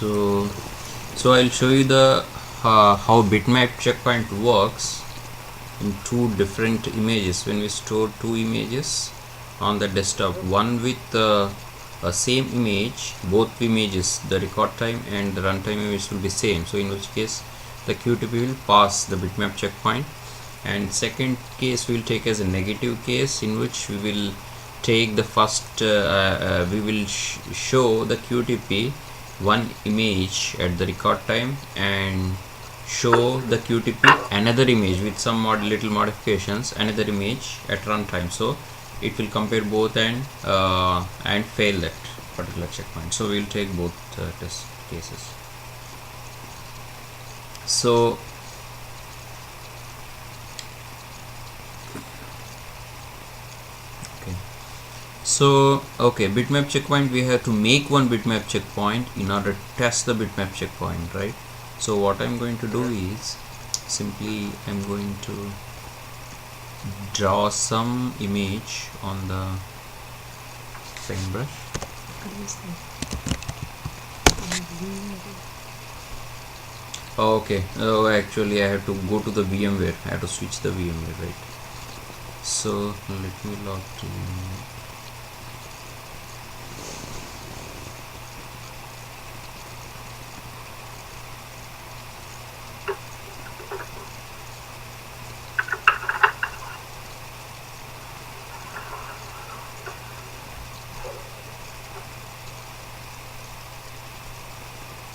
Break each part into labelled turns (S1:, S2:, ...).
S1: So I'll show you the how bitmap checkpoint works in two different images. When we store two images on the desktop, one with same image, both images, the record time and the runtime image will be same, so in which case the QTP will pass the bitmap checkpoint. And second case we will take as a negative case, in which we will take the first we will show the QTP one image at the record time and show the QTP another image with some little modifications, another image at runtime. So it will compare both and fail that particular checkpoint. So we'll take both test cases. So okay, bitmap checkpoint, we have to make one bitmap checkpoint in order to test the bitmap checkpoint, right? So what I'm going to do is simply I'm going to draw some image on the paintbrush. Okay, oh, actually I have to go to the VMware, I have to switch the VMware, right? So let me log in.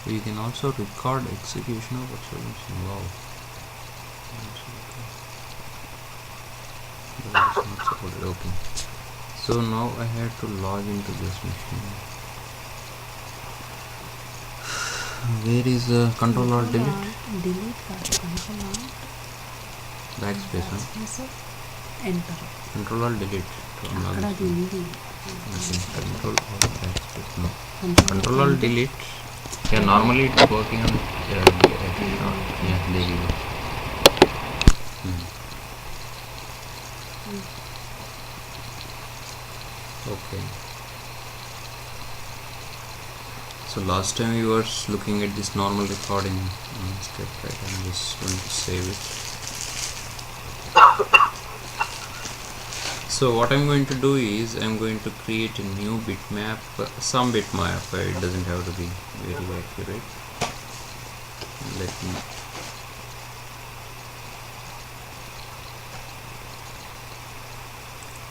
S1: You can also record execution of virtual machine. Wow. That is not supported. Okay. So now I have to log into this machine. Where is the control alt delete? Backspace, huh?
S2: Enter.
S1: Control alt delete. Okay. Control alt backspace. No. Control alt delete. Yeah, normally it's working on yeah, there you go. Okay. So last time we were looking at this normal recording step, right? I'm just going to save it. So what I'm going to do is I'm going to create a new bitmap, some bitmap. It doesn't have to be very accurate. Let me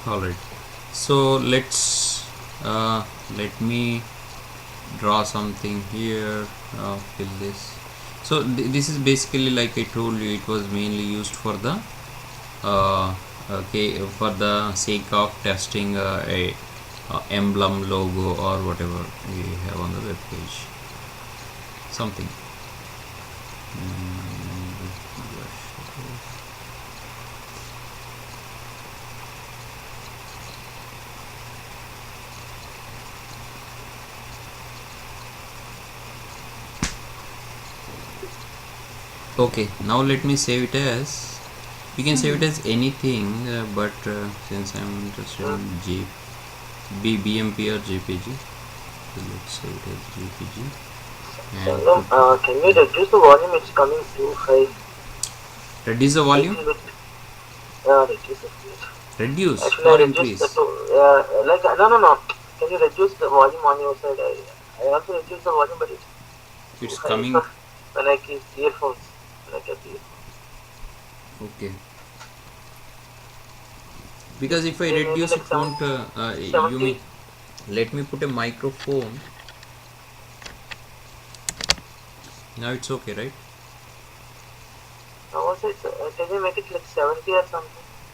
S1: alright. So let me draw something here. Fill this. So this is basically, like I told you, it was mainly used for the for the sake of testing a emblem, logo, or whatever we have on the web page, something. Okay, now let me save it as, you can save it as anything, but since I'm interested in BMP or JPG, so let's save it as JPG.
S3: And can you reduce the volume? It's coming too high.
S1: Reduce the volume?
S3: Reduce it, please.
S1: Reduce
S3: actually,
S1: or increase?
S3: No. Can you reduce the volume on your side? I also reduce the volume, but
S1: it's coming
S3: when I keep earphones.
S1: Okay. Because if I reduce it, won't you mean, let me put a microphone. Now it's okay, right?
S3: Can you make it like 70 or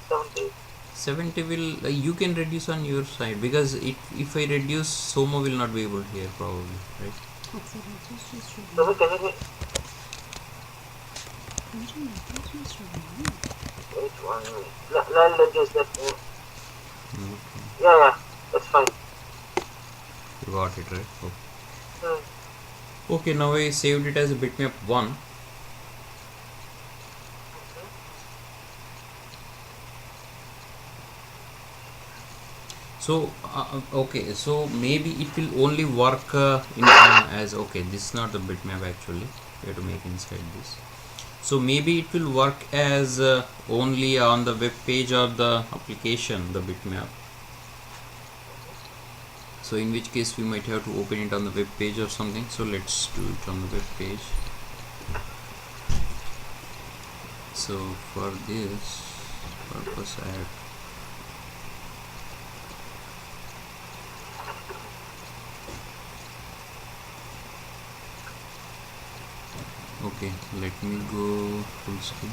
S3: something? 70
S1: will you can reduce on your side, because if I reduce, Somo will not be able to hear probably, right?
S3: So can you wait 1 minute. I'll reduce that.
S1: Okay.
S3: Yeah, that's fine.
S1: You got it, right? Okay. Okay, now I saved it as a bitmap 1. So okay, so maybe it will only work in as okay, this is not the bitmap actually, we have to make inside this. So maybe it will work as only on the web page of the application, the bitmap. So in which case we might have to open it on the web page or something. So let's do it on the web page. So for this purpose I have okay, let me go full screen.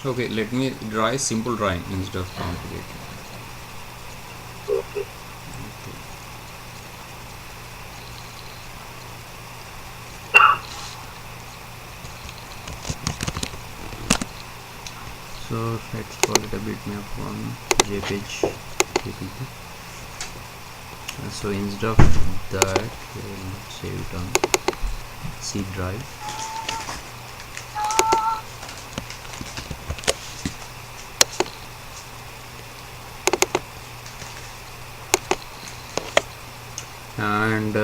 S1: Okay, let me draw a simple drawing instead of complicated.
S3: Okay.
S1: So let's call it a bitmap one JPEG. So instead of that, let's save it on C drive. And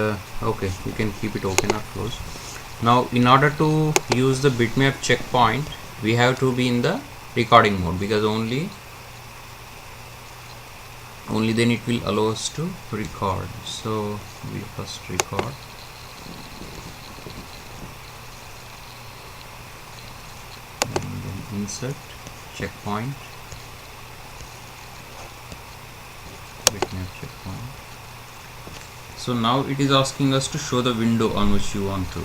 S1: okay, you can keep it open or closed. Now in order to use the bitmap checkpoint, we have to be in the recording mode, because only then it will allow us to record. So we first record, and then insert checkpoint, bitmap checkpoint. So now it is asking us to show the window on which you want to.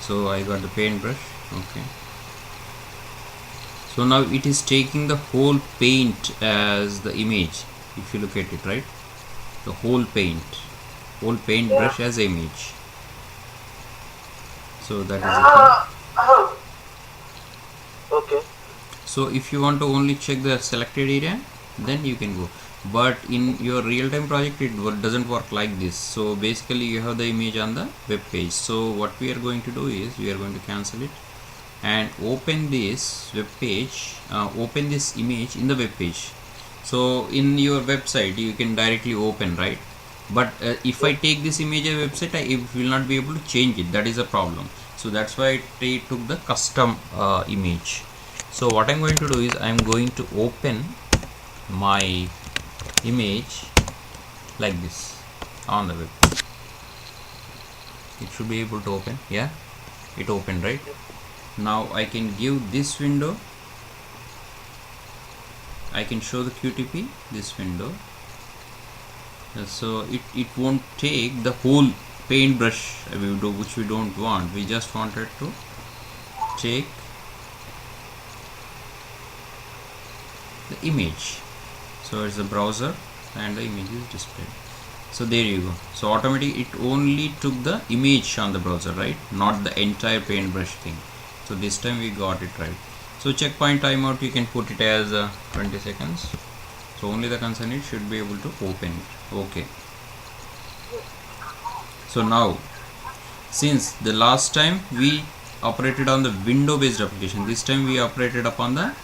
S1: So I got the paintbrush. Okay. So now it is taking the whole paint as the image. If you look at it, right, the whole paintbrush as image. So that is the thing.
S3: Okay.
S1: So if you want to only check the selected area, then you can go. But in your real-time project, it doesn't work like this. So basically you have the image on the web page. So what we are going to do is, we are going to cancel it and open this web page, open this image in the web page. So in your website you can directly open, right? But if I take this image as website, I will not be able to change it. That is a problem. So that's why I took the custom image. So what I'm going to do is, I'm going to open my image like this on the web. It should be able to open. Yeah, it opened, right? Now I can give this window, I can show the QTP this window. So it won't take the whole paintbrush which we don't want. We just wanted to take the image. So it's the browser and the image is displayed. So there you go. So automatically it only took the image on the browser, right? Not the entire paintbrush thing. So this time we got it right. So checkpoint timeout, you can put it as 20 seconds. So only the concerned should be able to open it. Okay. So now, since the last time we operated on the window based application, this time we operated upon the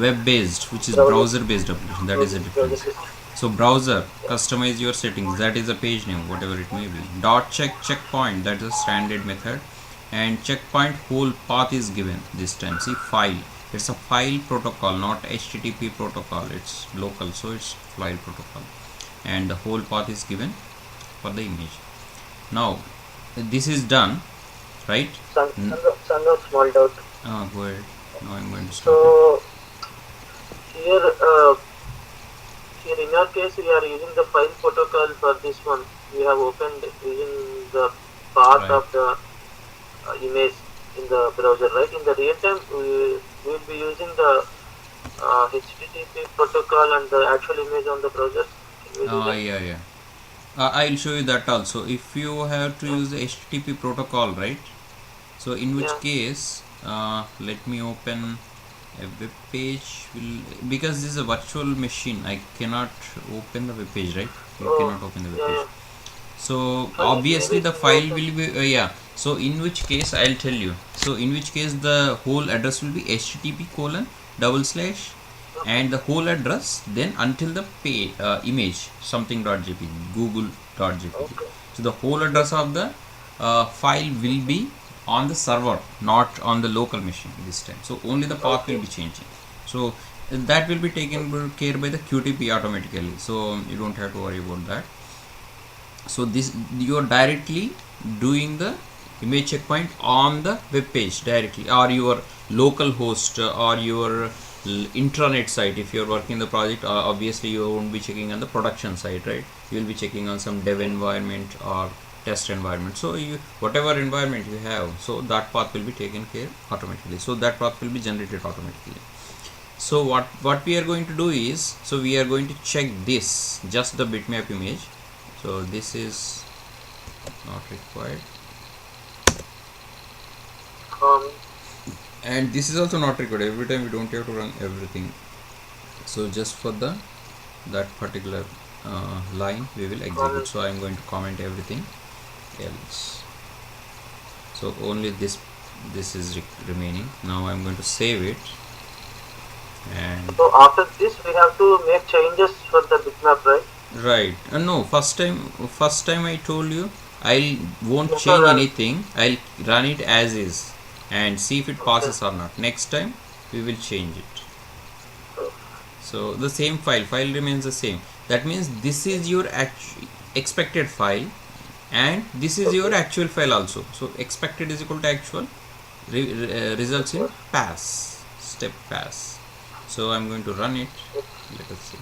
S1: web based, which is browser based application. That is the difference. So browser, customize your settings, that is a page name, whatever it may be. Dot checkpoint, that is a standard method. And checkpoint whole path is given this time. See, file, it's a file protocol, not HTTP protocol, it's local, so it's file protocol. And the whole path is given for the image. Now this is done, right?
S3: Sangam, small doubt.
S1: Go ahead. Now I'm going to stop
S3: So here in your case, we are using the file protocol for this one. We have opened using the path of the image in the browser, right? In the real time, we will be using the HTTP protocol and the actual image on the browser.
S1: Yeah. I'll show you that also. If you have to use the HTTP protocol, right? So in which
S3: Yeah.
S1: case, let me open a web page. Because this is a virtual machine, I cannot open the web page, right? You
S3: Oh,
S1: cannot open the web
S3: yeah,
S1: page.
S3: yeah.
S1: So
S3: So
S1: obviously
S3: maybe
S1: the
S3: can you
S1: file
S3: open?
S1: will be yeah. So in which case I'll tell you. So in which case the whole address will be http colon double slash
S3: Okay.
S1: and the whole address then until the image something.jpg google.jpg.
S3: Okay.
S1: So the whole address of the file will be on the server, not on the local machine this time. So only the path will
S3: Okay.
S1: be changing. So that will be taken care by the QTP automatically. So you don't have to worry about that. So this you are directly doing the image checkpoint on the web page directly, or your local host or your intranet site. If you are working the project, obviously you won't be checking on the production site, right? You will be checking on some dev
S3: Okay.
S1: environment or test environment. So you whatever environment you have, so that path will be taken care automatically. So that path will be generated automatically. So what we are going to do is, so we are going to check this just the bitmap image. So this is not required,
S3: Um.
S1: and this is also not required. Every time we don't have to run everything. So just for the that particular line we will execute. So I am going to comment everything else. So only this is remaining. Now I am going to save it. And
S3: So after this, we have to make changes for the bitmap, right?
S1: right, no, first time I told you I won't
S3: Before
S1: change
S3: run.
S1: anything. I'll run it as is and see if it
S3: Okay.
S1: passes or not. Next time we will change it.
S3: So,
S1: So the same file remains the same. That means this is your expected file and this is your
S3: okay.
S1: actual file also. So expected is equal to actual results in
S3: Okay.
S1: pass, step pass. So I'm going to run it. Let us see.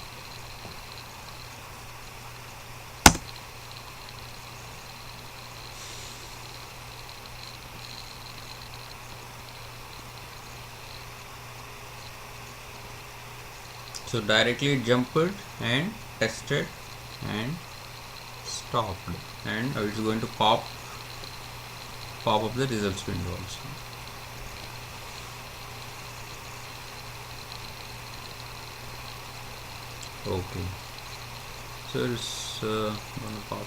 S1: So directly it jumped and tested and stopped, and it's going to pop up the results window also. Okay, so it's going to pop.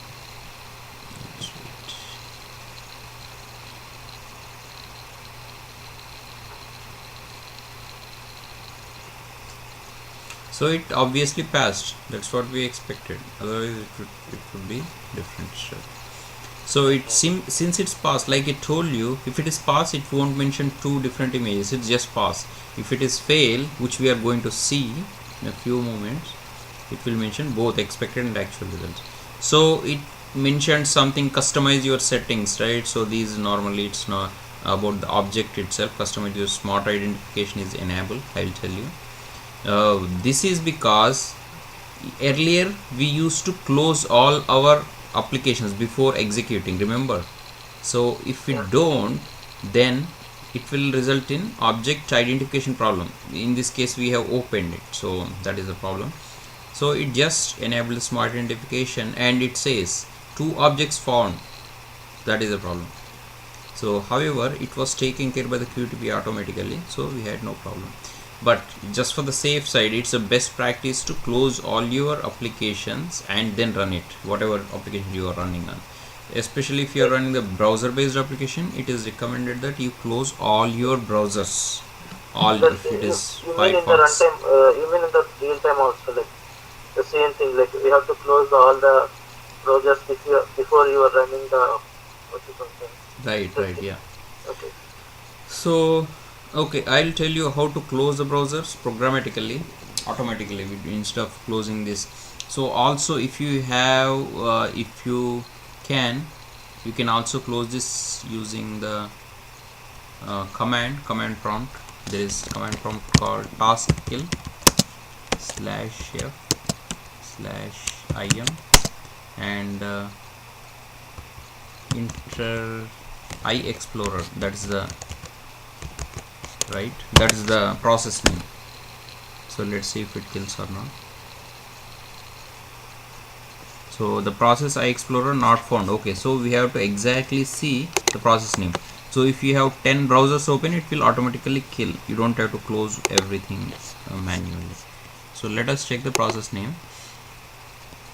S1: Let's wait. So it obviously passed. That's what we expected. Otherwise, it would be different. So it since it's passed, like it told you, if it is pass, it won't mention two different images. It's just pass. If it is fail, which we are going to see in a few moments, it will mention both expected and actual results. So it mentioned something, customize your settings, right? So these normally it's not about the object itself. Customize your smart identification is enabled. I will tell you. This is because earlier we used to close all our applications before executing, remember? So if we
S3: Yeah.
S1: don't, then it will result in object identification problem. In this case we have opened it, so that is the problem. So it just enables smart identification and it says two objects found. That is the problem. So however, it was taken care by the QTP automatically, so we had no problem. But just for the safe side, it's a best practice to close all your applications and then run it, whatever application you are running on. Especially if you are running the browser based application, it is recommended that you close all your browsers, all
S3: That
S1: if it is
S3: you mean in the
S1: Firefox.
S3: runtime, you mean in the real time also, like the same thing, like we have to close all the browsers before you are running the what you call
S1: Right,
S3: testing.
S1: yeah.
S3: Okay.
S1: So okay, I'll tell you how to close the browsers programmatically, automatically instead of closing this. So also if you have if you can, you can also close this using the command prompt. There is command prompt called task kill /f/im and inter explorer. That's the right, that is the process name. So let's see if it kills or not. So the process I explorer not found. Okay, so we have to exactly see the process name. So if you have 10 browsers open, it will automatically kill. You don't have to close everything manually. So let us check the process name.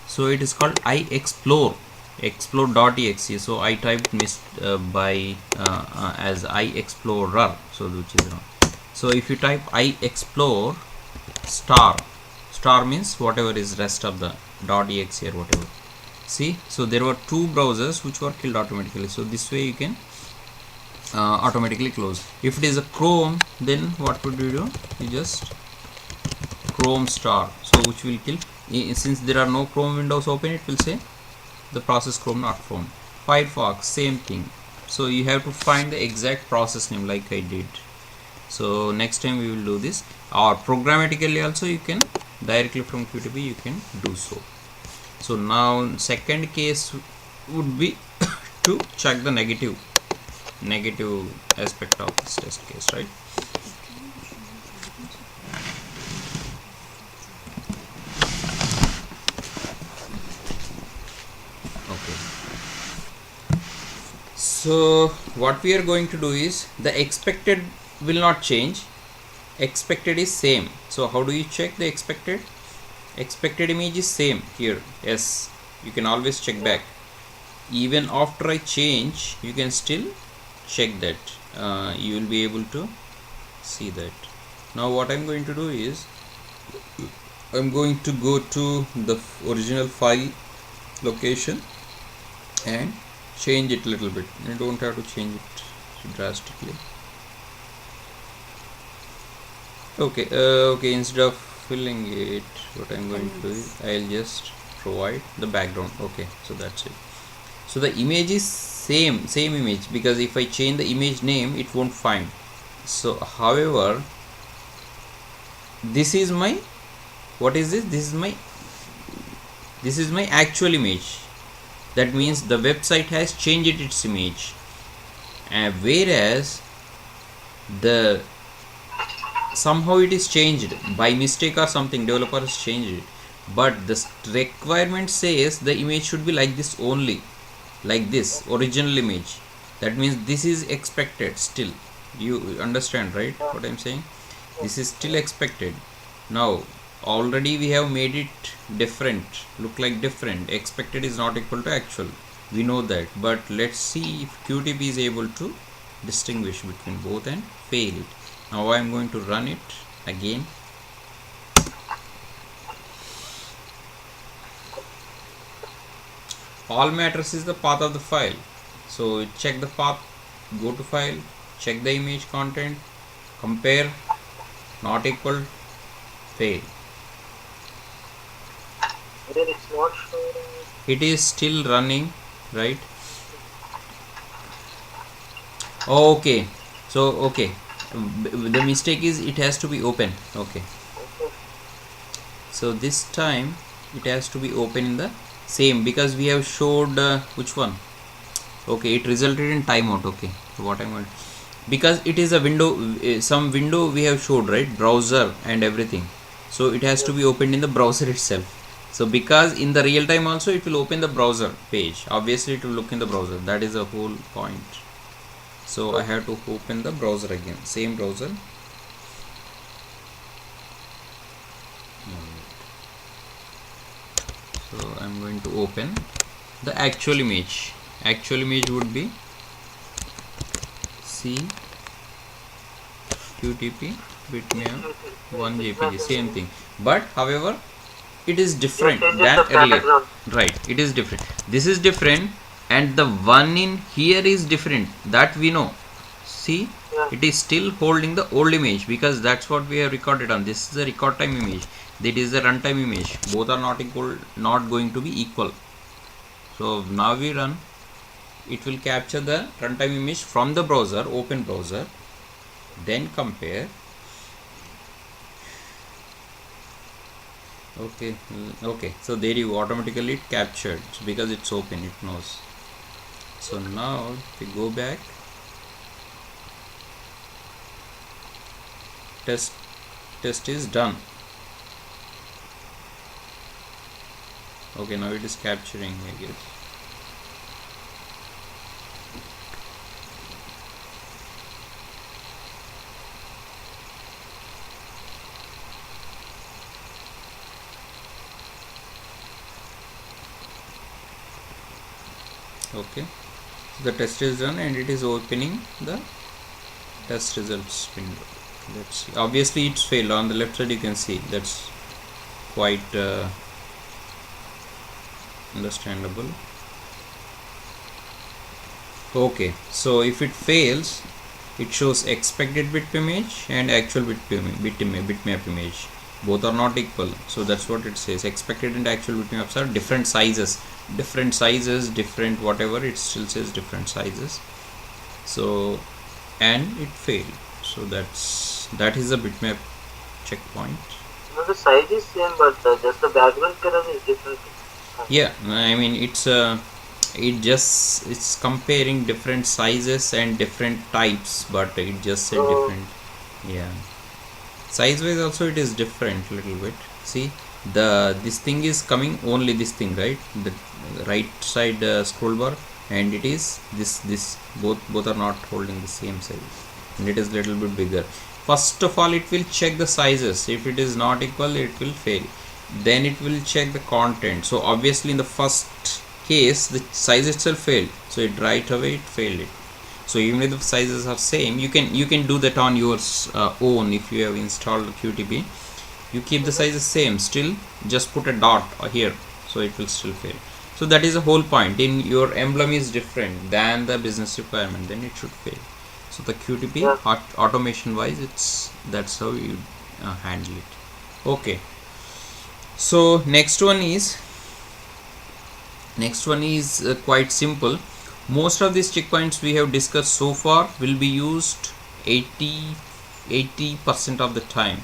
S1: So it is called I explore explore.exe. So I typed by as I explorer, so which is wrong. So if you type I explore star means whatever is rest of the .exe or whatever. See, so there were two browsers which were killed automatically. So this way you can automatically close. If it is a Chrome, then what would you do? You just Chrome star, so which will kill. Since there are no Chrome windows open, it will say the process Chrome not found. Firefox, same thing. So you have to find the exact process name like I did. So next time we will do this, or programmatically also you can directly from QTP you can do so. So now second case would be to check the negative aspect of this test case, right? Okay, so what we are going to do is the expected will not change, expected is same. So how do you check the expected image is same here. Yes, you can always check back. Even after I change, you can still check that. You will be able to see that. Now what I'm going to do is I'm going to go to the original file location and change it a little bit. You don't have to change it drastically. Okay, okay, instead of filling it, what I'm going to do is I'll just provide the background. Okay, so that's it. So the image is same image, because if I change the image name, it won't find. So however, this is my, what is this? This is my actual image. That means the website has changed its image, whereas the somehow it is changed by mistake or something, developer has changed it, but the requirement says the image should be like this only, like this original image. That means this is expected still. You understand, right, what I'm saying? This is still expected. Now already we have made it different, look like different. Expected is not equal to actual, we know that, but let's see if QTP is able to distinguish between both and fail it. Now I am going to run it again. All matters is the path of the file. So check the path, go to file, check the image content, compare, not equal, fail.
S3: Then it's not showing.
S1: It is still running, right? Okay, so okay, the mistake is it has to be open. Okay, so this time it has to be open in the same, because we have showed which one. Okay, it resulted in timeout. Okay, so what I'm going to, because it is a window, some window we have showed, right, browser and everything, so it has to be opened in the browser itself. So because in the real time also it will open the browser page, obviously it will look in the browser, that is the whole point. So I have to open the browser again, same browser. So I'm going to open the actual image. Actual image would be C QTP bitmap 1 JPG, same thing, but however it is different than earlier, right? It is different, this is different, and the one in here is different, that we know. See, it is still holding the old image, because that's what we have recorded on. This is the record time image, that is the runtime image. Both are not equal, not going to be equal. So now we run, it will capture the runtime image from the browser, open browser, then compare. Okay, okay, so there you automatically it captured, so because it's open, it knows. So now if we go back, test is done. Okay, now it is capturing, I guess. Okay, the test is done and it is opening the test results window. Let's see. Obviously it's failed. On the left side you can see. That's quite understandable. Okay, so if it fails, it shows expected bitmap image and actual bitmap image. Both are not equal, so that's what it says. Expected and actual bitmaps are different sizes, different whatever. It still says different sizes. So, and it failed. So that is a bitmap checkpoint.
S3: No, the size is same, but just the background color is different.
S1: Yeah, I mean it's comparing different sizes and different types, but it just said different. Yeah, size wise also it is different little bit. See, this thing is coming only this thing, right? The right side scroll bar, and it is this both are not holding the same size, and it is little bit bigger. First of all, it will check the sizes. If it is not equal, it will fail. Then it will check the content. So obviously in the first case the size itself failed, so it right away it failed it. So even if the sizes are same, you can do that on your own. If you have installed QTP, you keep the sizes same, still just put a dot here, so it will still fail. So that is the whole point. In your emblem is different than the business requirement, then it should fail. So the QTP automation wise, that's how you handle it. Okay, so next one is quite simple. Most of these checkpoints we have discussed so far will be used 80% of the time,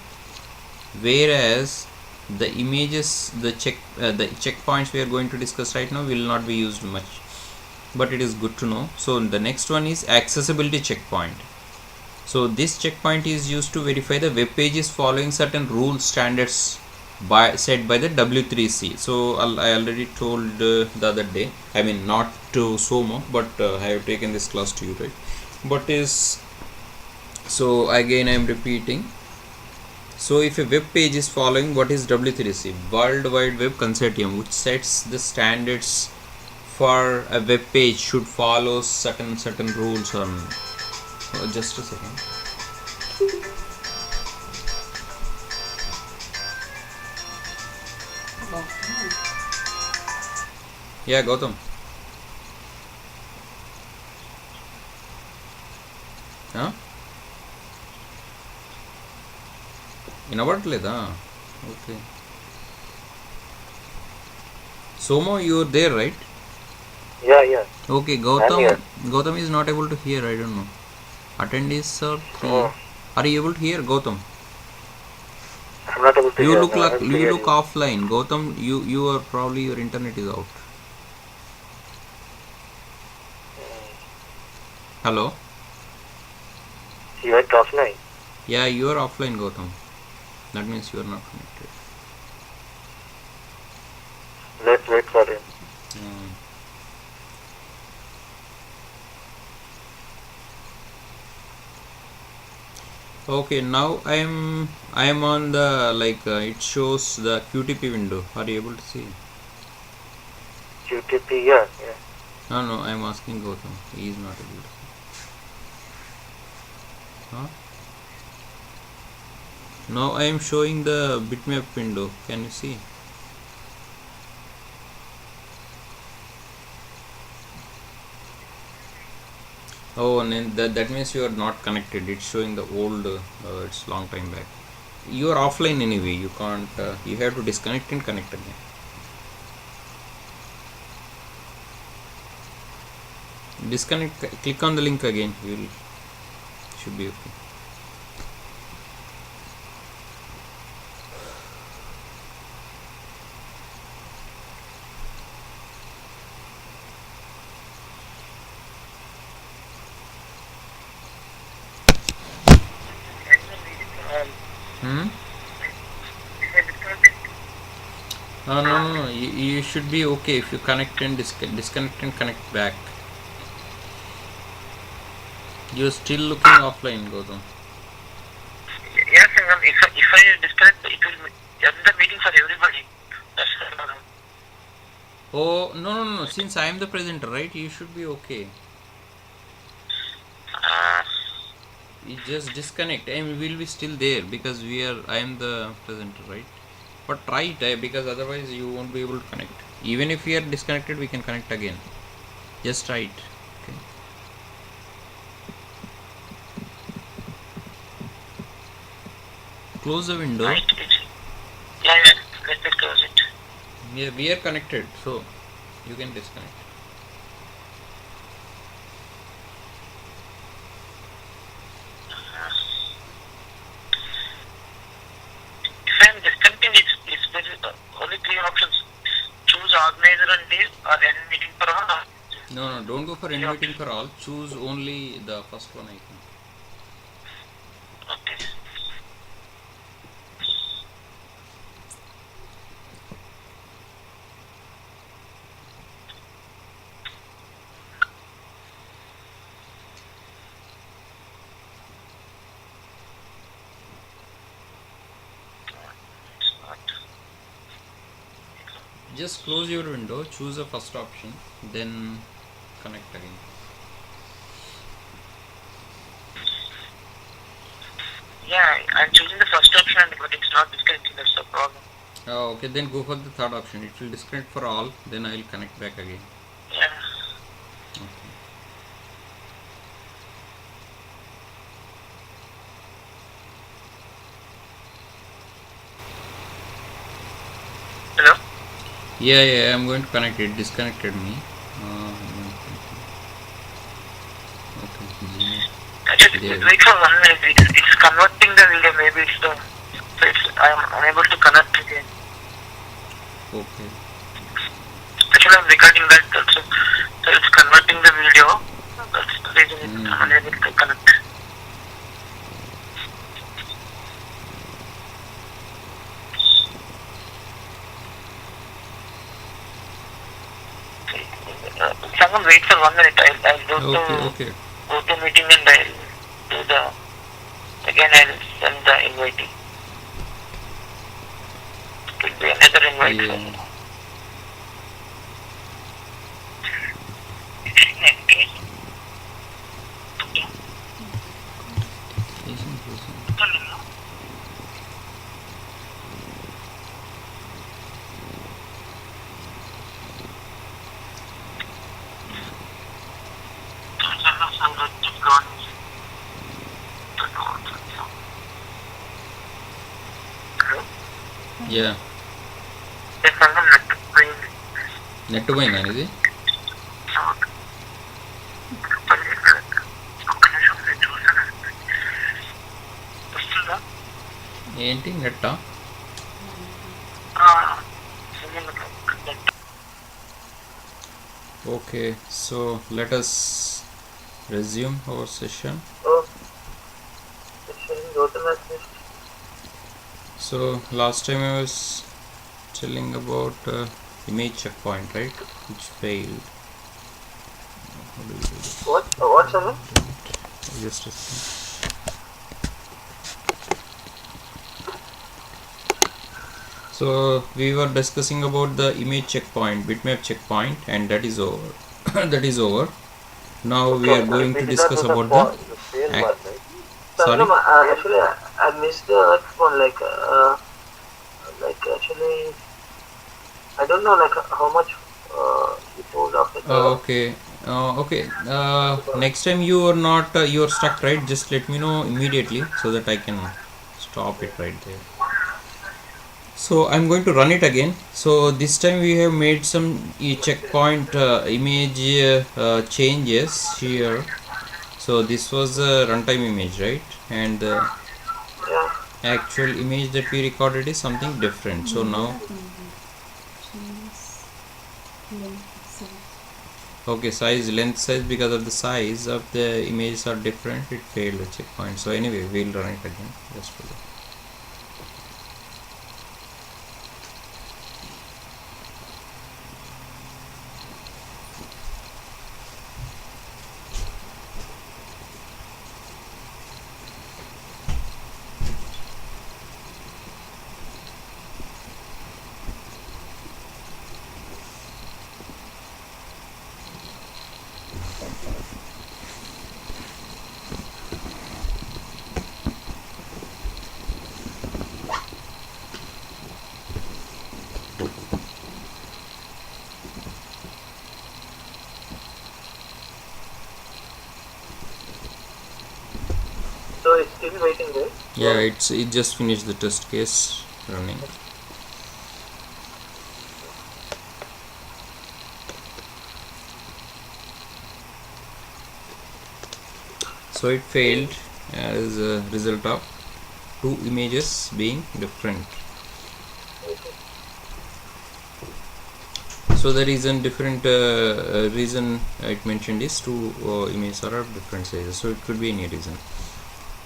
S1: whereas the images, the checkpoints we are going to discuss right now will not be used much, but it is good to know. So the next one is accessibility checkpoint. So this checkpoint is used to verify the web page is following certain rules, standards set by the W3C. So I already told the other day, I mean not to Somo, but I have taken this class to you, right? But is, so again I am repeating. So if a web page is following what is W3C, World Wide Web Consortium, which sets the standards for a web page should follow certain rules on. Just a second. Yeah, Gautam. Huh? వినబడట్లేదా? Okay. Somo, you are there, right?
S3: Yeah.
S1: Okay, Gautam is not able to hear. I don't know. Attendees are 3. Are you able to hear, Gautam?
S3: I'm not able to
S1: you
S3: hear.
S1: Look like you look offline, Gautam. You are probably, your internet is out. Hello.
S3: You went offline.
S1: Yeah, you are offline, Gautam. That means you are not connected.
S3: Let's wait for him.
S1: Okay, now I am on the it shows the QTP window. Are you able to see?
S3: QTP, yeah.
S1: No, I am asking Gautam. He is not able to see. Huh? Now I am showing the bitmap window. Can you see? Oh, and that means you are not connected. It's showing the old. It's long time back. You are offline anyway. You can't. You have to disconnect and connect again. Disconnect. Click on the link again. You should be okay. No. You should be okay if you connect and disconnect and connect back. You're still looking offline, Gautam.
S3: Yes, Sangam, if I disconnect, it will end the meeting for everybody. That's the problem.
S1: Oh, no. Since I am the presenter, right? You should be okay. You just disconnect and we'll be still there because I am the presenter, right? But try it because otherwise you won't be able to connect. Even if we are disconnected, we can connect again. Just try it. Okay. Close the window.
S3: Right. Yeah. Let me close it.
S1: Yeah, we are connected, so you can disconnect.
S3: If I am disconnecting, it's only three options. Choose organizer and leave or end meeting for all.
S1: No, don't go for end meeting for all. Choose only the first one icon.
S3: Okay.
S1: Just close your window, choose the first option, then connect again.
S3: Yeah, I'm choosing the first option, but it's not disconnecting. That's the problem.
S1: Oh, okay, then go for the third option. It will disconnect for all, then I will connect back again.
S3: Yeah.
S1: Okay.
S3: Hello?
S1: Yeah, I'm going to connect it. Disconnected me. Okay.
S3: Actually, wait for 1 minute. It's converting the video. Maybe it's the. So I'm unable to connect again.
S1: Okay.
S3: Actually, I'm recording that. So it's converting the video. That's the reason I'm unable to connect. Sangam, wait for 1 minute. I'll go to meeting and I'll do the. Again, I'll send the invite. It will be another invite.
S1: Yeah. Yeah. Net పోయిందా ఇది ఏంటి నెట్టా Okay, so let us resume our session. So last time I was telling about image checkpoint, right, which failed. How do we do this?
S3: What, Sangam?
S1: Just a second. So we were discussing about the image checkpoint, bitmap checkpoint, and that is over. That is over. Now we are going to discuss about the sorry.
S3: Actually, I missed the one. Like actually, I don't know how much you told after.
S1: Okay. Next time you are not you are stuck, right? Just let me know immediately so that I can stop it right there. So I'm going to run it again. So this time we have made some checkpoint image changes here. So this was a runtime image, right? And the actual image that we recorded is something different. So now okay, length size, because of the size of the images are different, it failed the checkpoint. So anyway, we'll run it again just for that.
S3: So it's still waiting, right?
S1: Yeah, it just finished the test case running. So it failed as a result of two images being different. So the reason reason it mentioned is two images are of different sizes, so it could be any reason.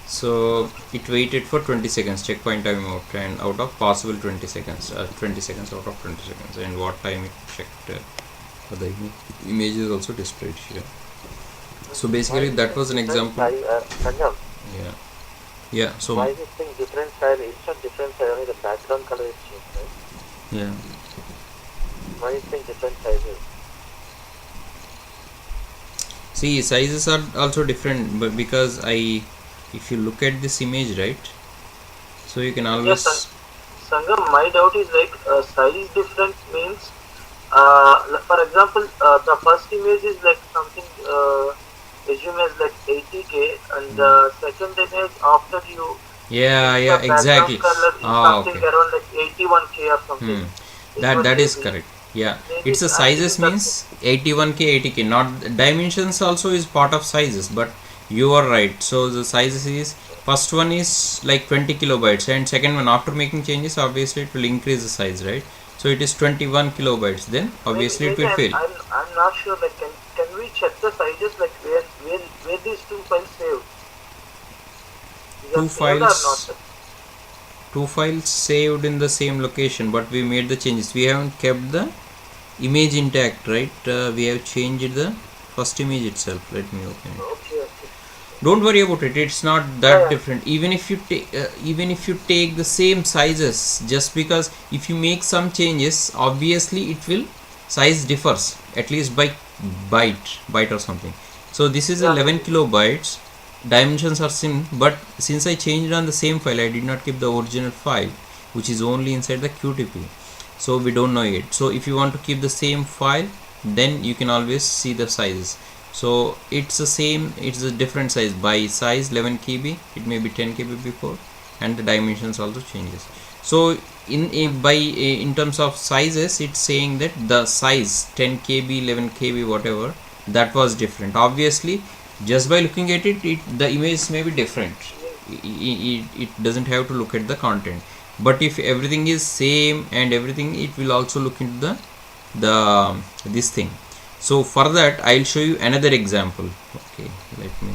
S1: So it waited for 20 seconds, checkpoint time out, and out of possible 20 seconds, 20 seconds out of 20 seconds, and what time it checked for the image is also displayed here. So basically that was an example. Yeah. Yeah. So
S3: why is it saying different style? It's not different style, only the background color is changed, right?
S1: Yeah.
S3: Why is it saying different sizes?
S1: See, sizes are also different, but because if you look at this image, right, so you can always.
S3: Yes, Sangam, my doubt is like size difference means, for example, the first image is like something, resume is like 80K, and the second image after you.
S1: Yeah, exactly.
S3: Something
S1: Okay.
S3: around like 81K or something.
S1: That is correct. Yeah, it's the sizes means 81K, 80K. Not dimensions also is part of sizes, but you are right. So the sizes is first one is like 20 kilobytes, and second one after making changes, obviously it will increase the size, right? So it is 21 kilobytes. Then obviously it will fail.
S3: I'm not sure. Like, can we check the sizes? Like where these two files saved?
S1: Two files saved in the same location, but we made the changes. We haven't kept the image intact, right? We have changed the first image itself. Let me open it.
S3: Okay.
S1: Don't worry about it. It's not that different. Even if you take the same sizes, just because if you make some changes, obviously it will size differs at least by byte or something. So this is 11 kilobytes. Dimensions are same, but since I changed on the same file, I did not keep the original file, which is only inside the QTP. So we don't know it. So if you want to keep the same file, then you can always see the sizes. So it's the same, it's a different size by size 11 KB, it may be 10 KB before, and the dimensions also changes. So in terms of sizes, it's saying that the size 10 KB, 11 KB, whatever, that was different. Obviously, just by looking at it, the image may be different. It doesn't have to look at the content. But if everything is same and everything, it will also look into the this thing. So for that, I'll show you another example. Okay, let me.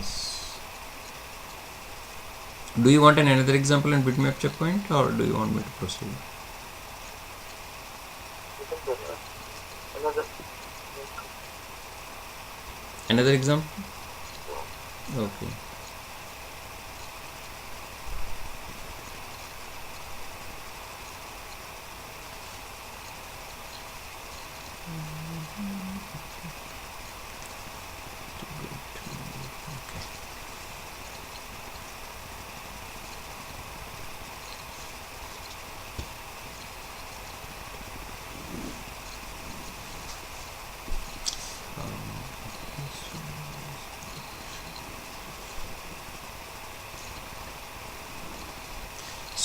S1: Do you want another example in bitmap checkpoint, or do you want me to proceed? Another example? Okay.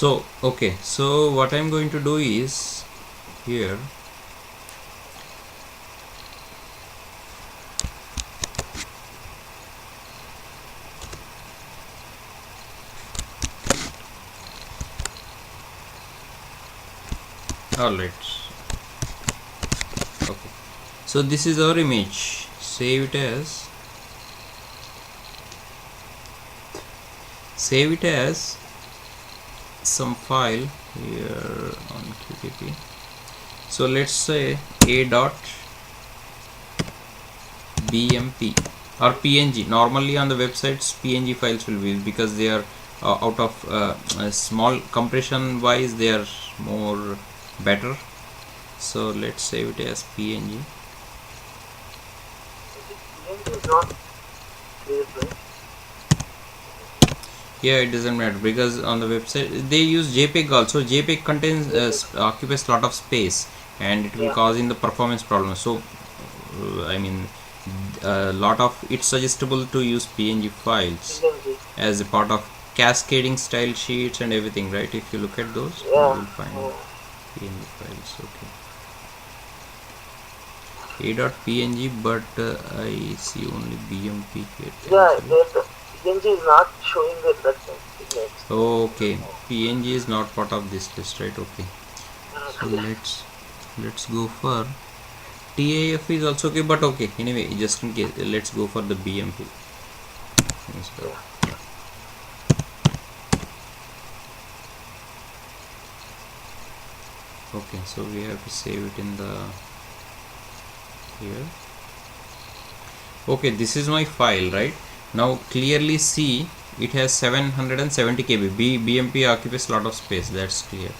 S1: So okay, so what I'm going to do is here alright. Okay, so this is our image. Save it as some file here on QTP. So let's say a.bmp or png. Normally on the websites png files will be used because they are out of small compression wise, they are more better. So let's save it as png. Yeah, it doesn't matter because on the website they use JPEG also. JPEG contains occupies a lot of space and it will cause in the performance problems. So I mean a lot of it's suggestible to use PNG files as a part of cascading style sheets and everything, right? If you look at those, you
S3: Yeah.
S1: will find PNG files. Okay. A.png, but I see only BMP here.
S3: Yeah, the PNG is not showing at that image.
S1: Okay, PNG is not part of this list, right? Okay. So let's go for TAF is also okay, but okay. Anyway, just in case, let's go for the BMP instead. Yeah. Okay, so we have to save it in the here. Okay, this is my file, right? Now clearly see it has 770 KB. BMP occupies a lot of space, that's clear,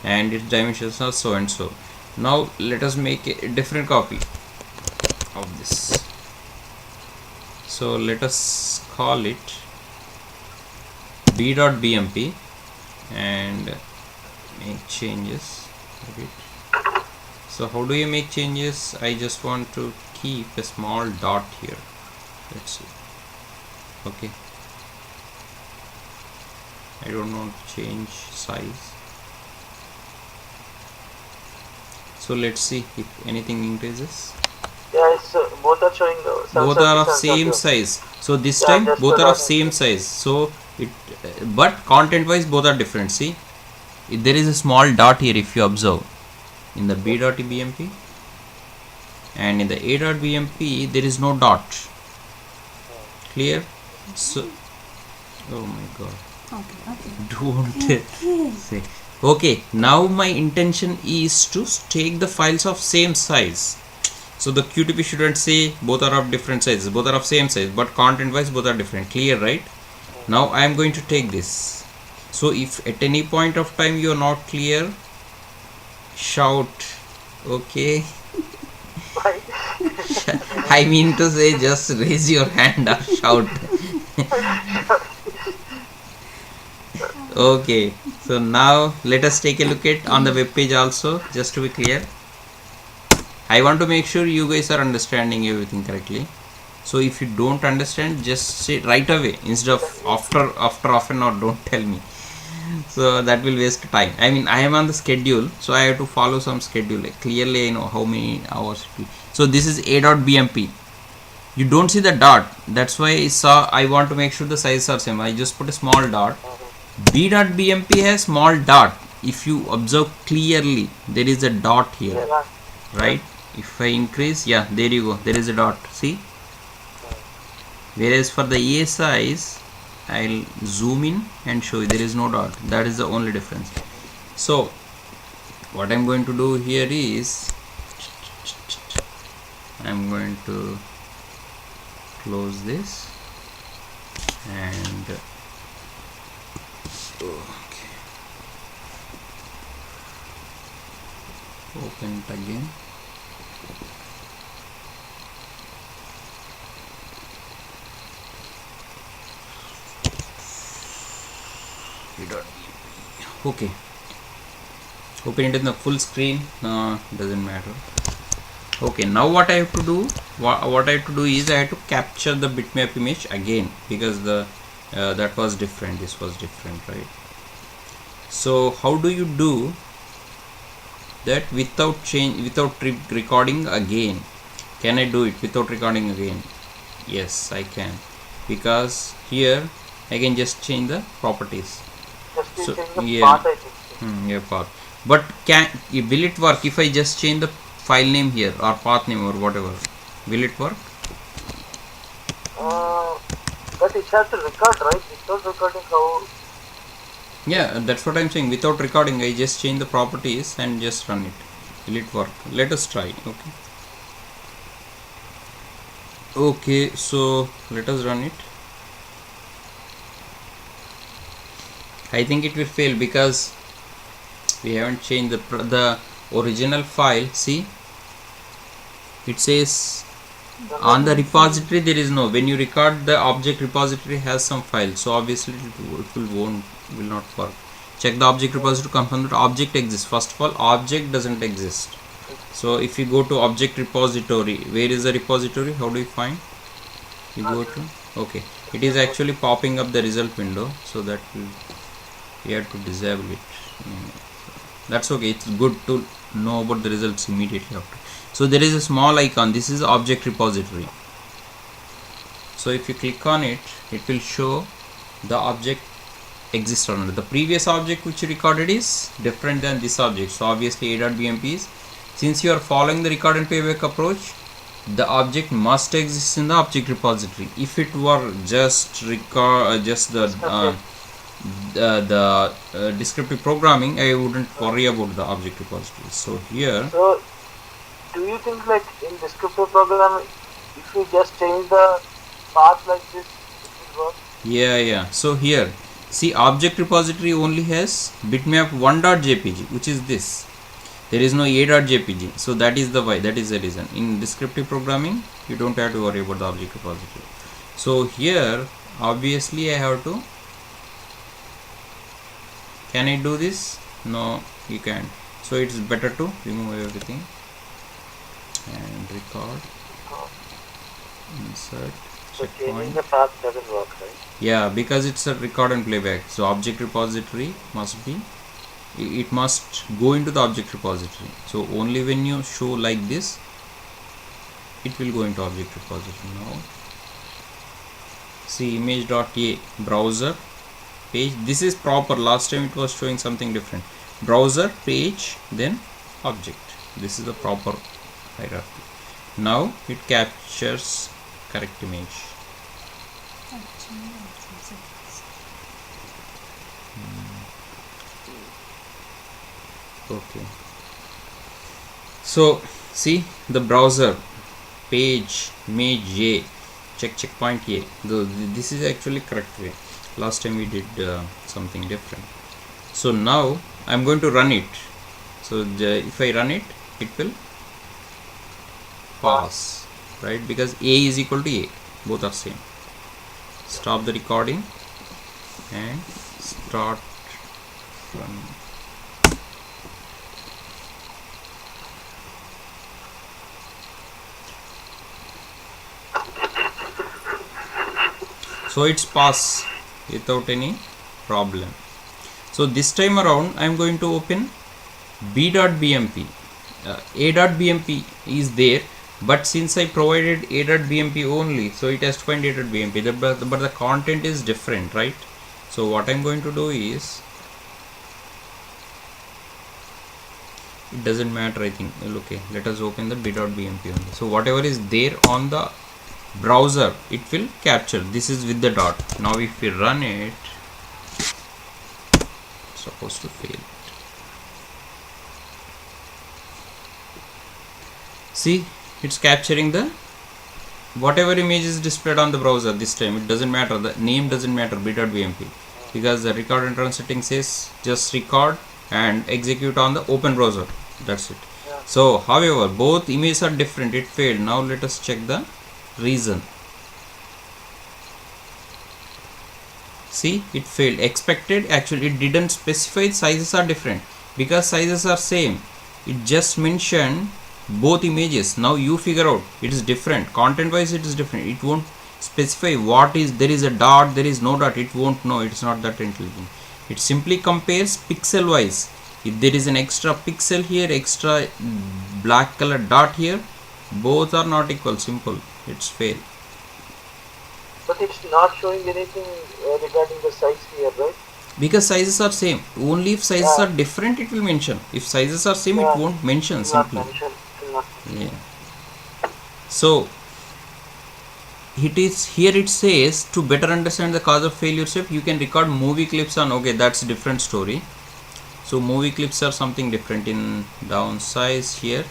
S1: and its dimensions are so and so. Now let us make a different copy of this. So let us call it b.bmp and make changes. Okay. So how do you make changes? I just want to keep a small dot here. Let's see. Okay. I don't want to change size. So let's see if anything increases.
S3: Yeah, it's both are showing.
S1: Both are of same size. So this time both are of same size. So it, but content wise both are different. See, there is a small dot here if you observe in the b.bmp, and in the a.bmp there is no dot. Clear? So, oh my god.
S2: Okay.
S1: Don't say. Okay, now my intention is to take the files of same size. So the QTP shouldn't say both are of different sizes, both are of same size, but content wise both are different. Clear, right? Now I am going to take this. So if at any point of time you are not clear, shout. Okay. I mean to say, just raise your hand or shout. Okay, so now let us take a look at on the web page also, just to be clear. I want to make sure you guys are understanding everything correctly. So if you don't understand, just say right away instead of after half an hour. Don't tell me. So that will waste time. I mean, I am on the schedule, so I have to follow some schedule. Like, clearly I know how many hours. So this is a.bmp. You don't see the dot. That's why I want to make sure the sizes are same. I just put a small dot. b.bmp has small dot. If you observe clearly, there is a dot here, right? If I increase, yeah, there you go, there is a dot, see? Whereas for the A size, I'll zoom in and show you there is no dot. That is the only difference. So what I'm going to do here is I'm going to close this and okay, open it again. Okay, open it in the full screen. Doesn't matter. Okay, now what I have to do, what I have to do is I have to capture the bitmap image again, because the that was different, this was different, right? So how do you do that without recording again? Can I do it without recording again? Yes, I can, because here I can just change the properties. So yeah, path. But will it work if I just change the file name here or path name or whatever? Will it work?
S3: But it has to record, right? Without recording, how?
S1: Yeah, that's what I'm saying. Without recording, I just change the properties and just run it. Will it work? Let us try. Okay. Okay, so let us run it. I think it will fail because we haven't changed the original file. See, it says on the repository there is no. When you record, the object repository has some file, so obviously it will not work. Check the object repository, confirm that object exists. First of all, object doesn't exist. So if you go to object repository, where is the repository? How do you find? You go to, okay, it is actually popping up the result window, so that we have to disable it. That's okay, it's good to know about the results immediately after. So there is a small icon, this is object repository. So if you click on it, it will show the object exists or not. The previous object which you recorded is different than this object, so obviously a.bmp is, since you are following the record and playback approach, the object must exist in the object repository. If it were just descriptive programming, I wouldn't worry about the object repository. So here,
S3: so do you think like in descriptive programming, if we just change the path like this, it will work?
S1: yeah, so here see, object repository only has bitmap 1.jpg, which is this. There is no a.jpg, so that is the why, that is the reason. In descriptive programming, you don't have to worry about the object repository. So here obviously I have to, can I do this? No, you can't. So it's better to remove everything and record, insert,
S3: So changing
S1: checkpoint.
S3: the path doesn't work, right?
S1: Yeah, because it's a record and playback, so object repository must be, it must go into the object repository. So only when you show like this, it will go into object repository. Now see, image.a browser page, this is proper. Last time it was showing something different. Browser page, then object. This is the proper hierarchy. Now it captures correct image. Okay, so see, the browser page image a, checkpoint a, this is actually correct way. Last time we did something different. So now I'm going to run it. So if I run it, it will pass, right? Because a is equal to a, both are same. Stop the recording and start running. So it's pass without any problem. So this time around I am going to open b.bmp. a.bmp is there, but since I provided a.bmp only, so it has to find a.bmp, but the content is different, right? So what I'm going to do is, it doesn't matter, I think. Okay, let us open the b.bmp only. So whatever is there on the browser, it will capture. This is with the dot. Now if we run it, it's supposed to fail. See, it's capturing the whatever image is displayed on the browser. This time it doesn't matter, the name doesn't matter, b.bmp, because the record and run setting says just record and execute on the open browser. That's it.
S3: Yeah.
S1: So however, both images are different. It failed. Now let us check the reason. See, it failed. Expected, actually it didn't specify sizes are different, because sizes are same. It just mentioned both images. Now you figure out it is different. Content wise it is different. It won't specify what is, there is a dot, there is no dot. It won't know. It's not that intelligent. It simply compares pixel wise. If there is an extra pixel here, extra black color dot here, both are not equal. Simple. It's fail.
S3: But it's not showing anything regarding the size here, right?
S1: Because sizes are same. Only if sizes are different, it will mention. If sizes are same, it won't mention. Simply. Yeah. So it is here. It says to better understand the cause of failure step, you can record movie clips on. Okay, that's a different story. So movie clips are something different. In downsize here,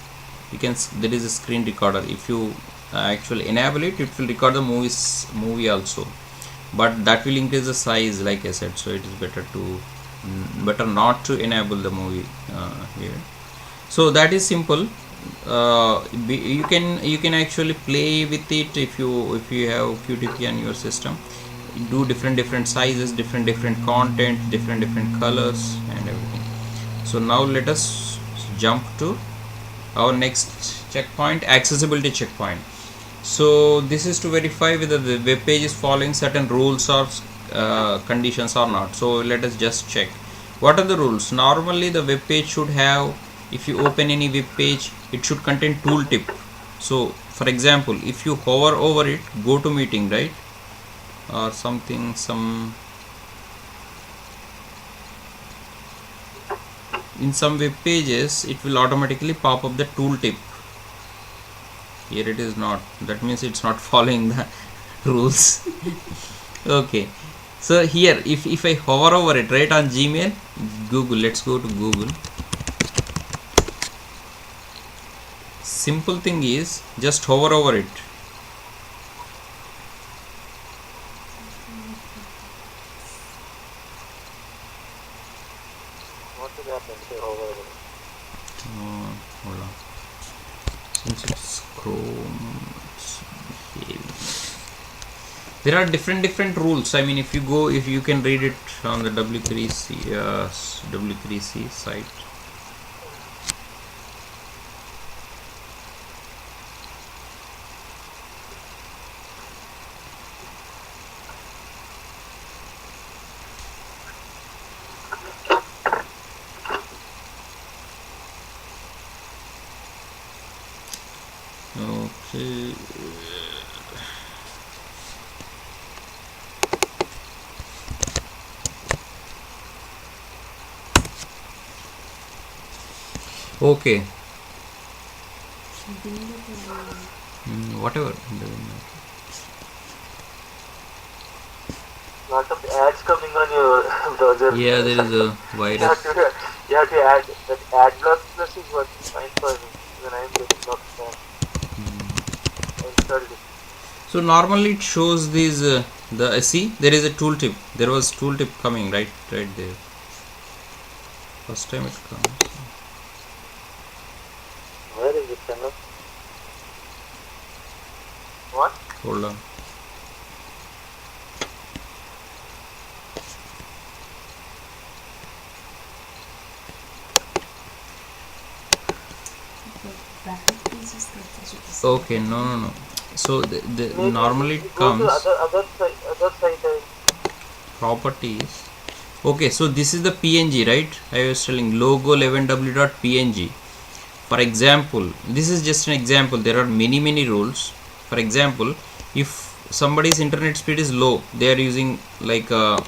S1: you can, there is a screen recorder. If you actually enable it, it will record the movie also, but that will increase the size, like I said. So it is better not to enable the movie here. So that is simple. You can actually play with it if you have QTP on your system. Do different sizes, different content, different colors and everything. So now let us jump to our next checkpoint, accessibility checkpoint. So this is to verify whether the web page is following certain rules or conditions or not. So let us just check. What are the rules? Normally the web page should have, if you open any web page, it should contain tooltip. So for example, if you hover over it, go to meeting, right, or something, in some web pages it will automatically pop up the tooltip. Here it is not. That means it's not following the rules. Okay, so here if I hover over it, right, on Gmail, Google, let's go to Google. Simple thing is just hover over it.
S3: What will happen if you hover over it?
S1: Hold on. Since it's Chrome, there are different rules. I mean, if you can read it on the W3C site. Okay. Okay. Whatever.
S3: Lot of ads coming on your browser.
S1: Yeah, there is a virus.
S3: You have to add that ad block plus is working fine for me. When I am getting lots of ads. I installed it.
S1: So normally it shows these see, there is a tooltip. There was tooltip coming right there. First time it comes.
S3: Where is it, Sangam? What?
S1: Hold on. Okay, no. So the normally it comes.
S3: Other side.
S1: Properties. Okay, so this is the PNG, right? I was telling logo 11w.png. For example, this is just an example. There are many rules. For example, if somebody's internet speed is low, they are using like a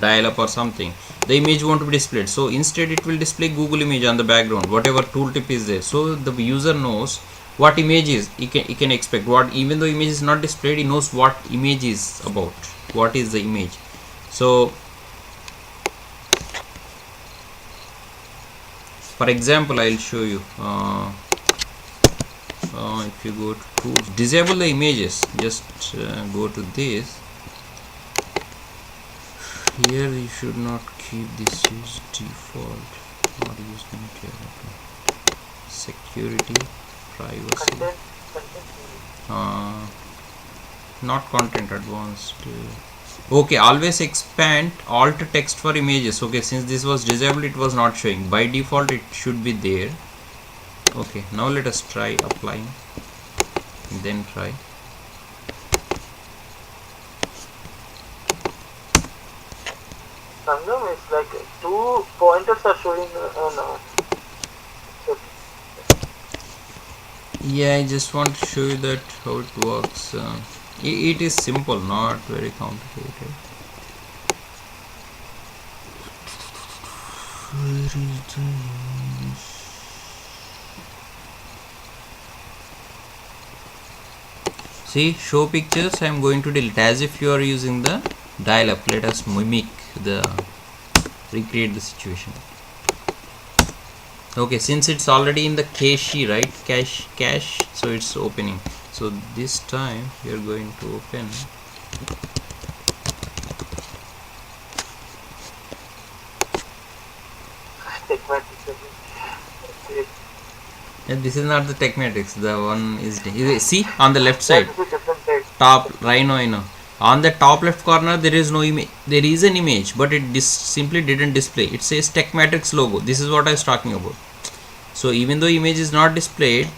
S1: dial-up or something, the image won't be displayed. So instead it will display Google image on the background, whatever tooltip is there. So the user knows what image is he can expect. What, even though image is not displayed, he knows what image is about, what is the image. So for example, I'll show you. If you go to tools, disable the images, just go to this. Here you should not keep this as default, not use security, privacy, not content advanced. Okay, always expand alt text for images. Okay, since this was disabled, it was not showing. By default it should be there. Okay, now let us try applying, then try.
S3: Sangam, it's like 2 pointers are showing on
S1: Yeah, I just want to show you that how it works. It is simple, not very complicated. See, show pictures. I am going to delete as if you are using the dial-up. Let us recreate the situation. Okay, since it's already in the cache, right, cache, so it's opening. So this time we are going to open and this is not the Techmatics, the one is see on the left side, top Rhino. On the top left corner there is no image. There is an image, but it simply didn't display. It says Techmatics logo. This is what I was talking about. So even though image is not displayed,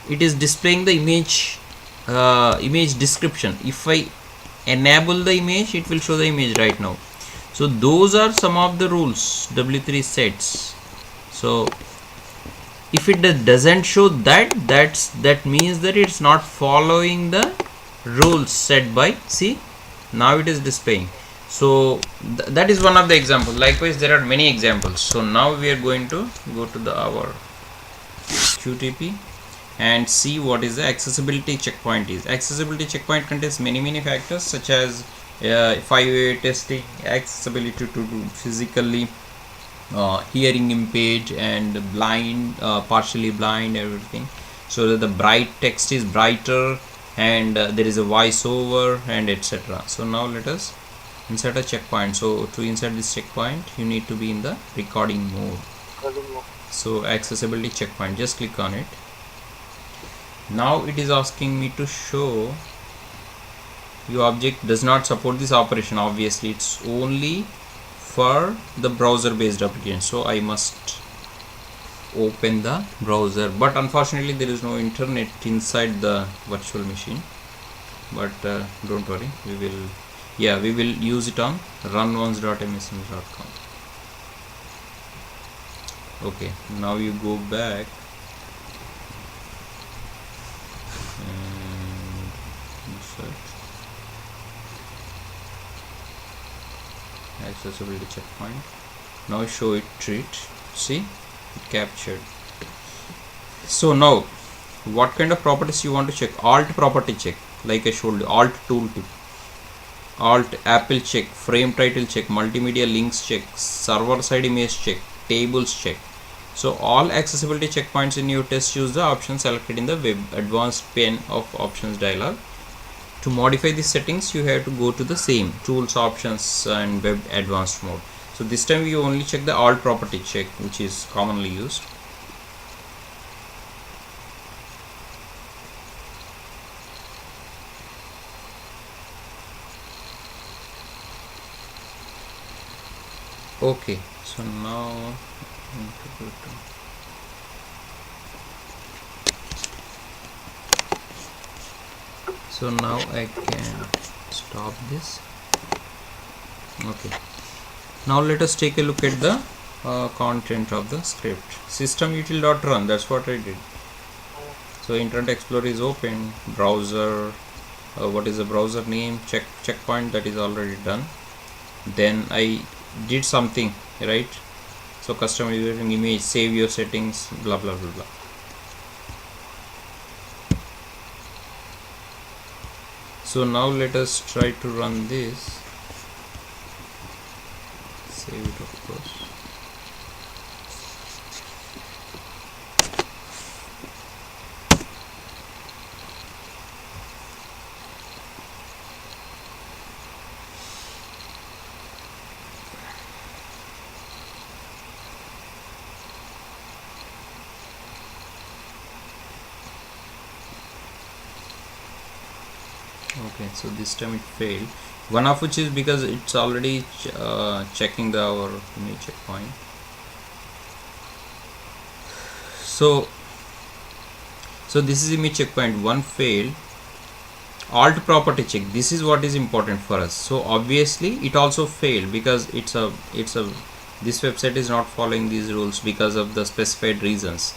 S1: it is displaying the image image description. If I enable the image, it will show the image right now. So those are some of the rules W3 sets. So if it doesn't show that, that means that it's not following the rules set by, see, now it is displaying. So that is one of the examples. Likewise, there are many examples. So now we are going to go to our QTP and see what is the accessibility checkpoint is. Accessibility checkpoint contains many factors, such as 5-way testing, accessibility to physically hearing impaired and blind, partially blind, everything, so that the bright text is brighter and there is a voiceover and etc. So now let us insert a checkpoint. So to insert this checkpoint, you need to be in the recording mode. So accessibility checkpoint, just click on it. Now it is asking me to show your object does not support this operation. Obviously it's only for the browser based application, so I must open the browser, but unfortunately there is no internet inside the virtual machine. But don't worry, we will use it on runonce.msn.com. okay, now you go back and insert accessibility checkpoint. Now show it treat. See, it captured. So now what kind of properties you want to check? Alt property check, like I showed you, alt tooltip, alt apple check, frame title check, multimedia links check, server side image check, tables check. So all accessibility checkpoints in your test use the options selected in the web advanced pane of options dialog. To modify these settings, you have to go to the same tools, options and web advanced mode. So this time you only check the alt property check, which is commonly used. Okay, so now I can stop this. Okay, now let us take a look at the content of the script. Systemutil.run, that's what I did. So Internet Explorer is open, browser, what is the browser name, checkpoint, that is already done. Then I did something, right? So custom image, save your settings, blah blah blah blah. So now let us try to run this. Save it, of course. Okay, so this time it failed, one of which is because it's already checking our image checkpoint. So this is image checkpoint, one failed. Alt property check, this is what is important for us. So obviously it also failed because this website is not following these rules because of the specified reasons.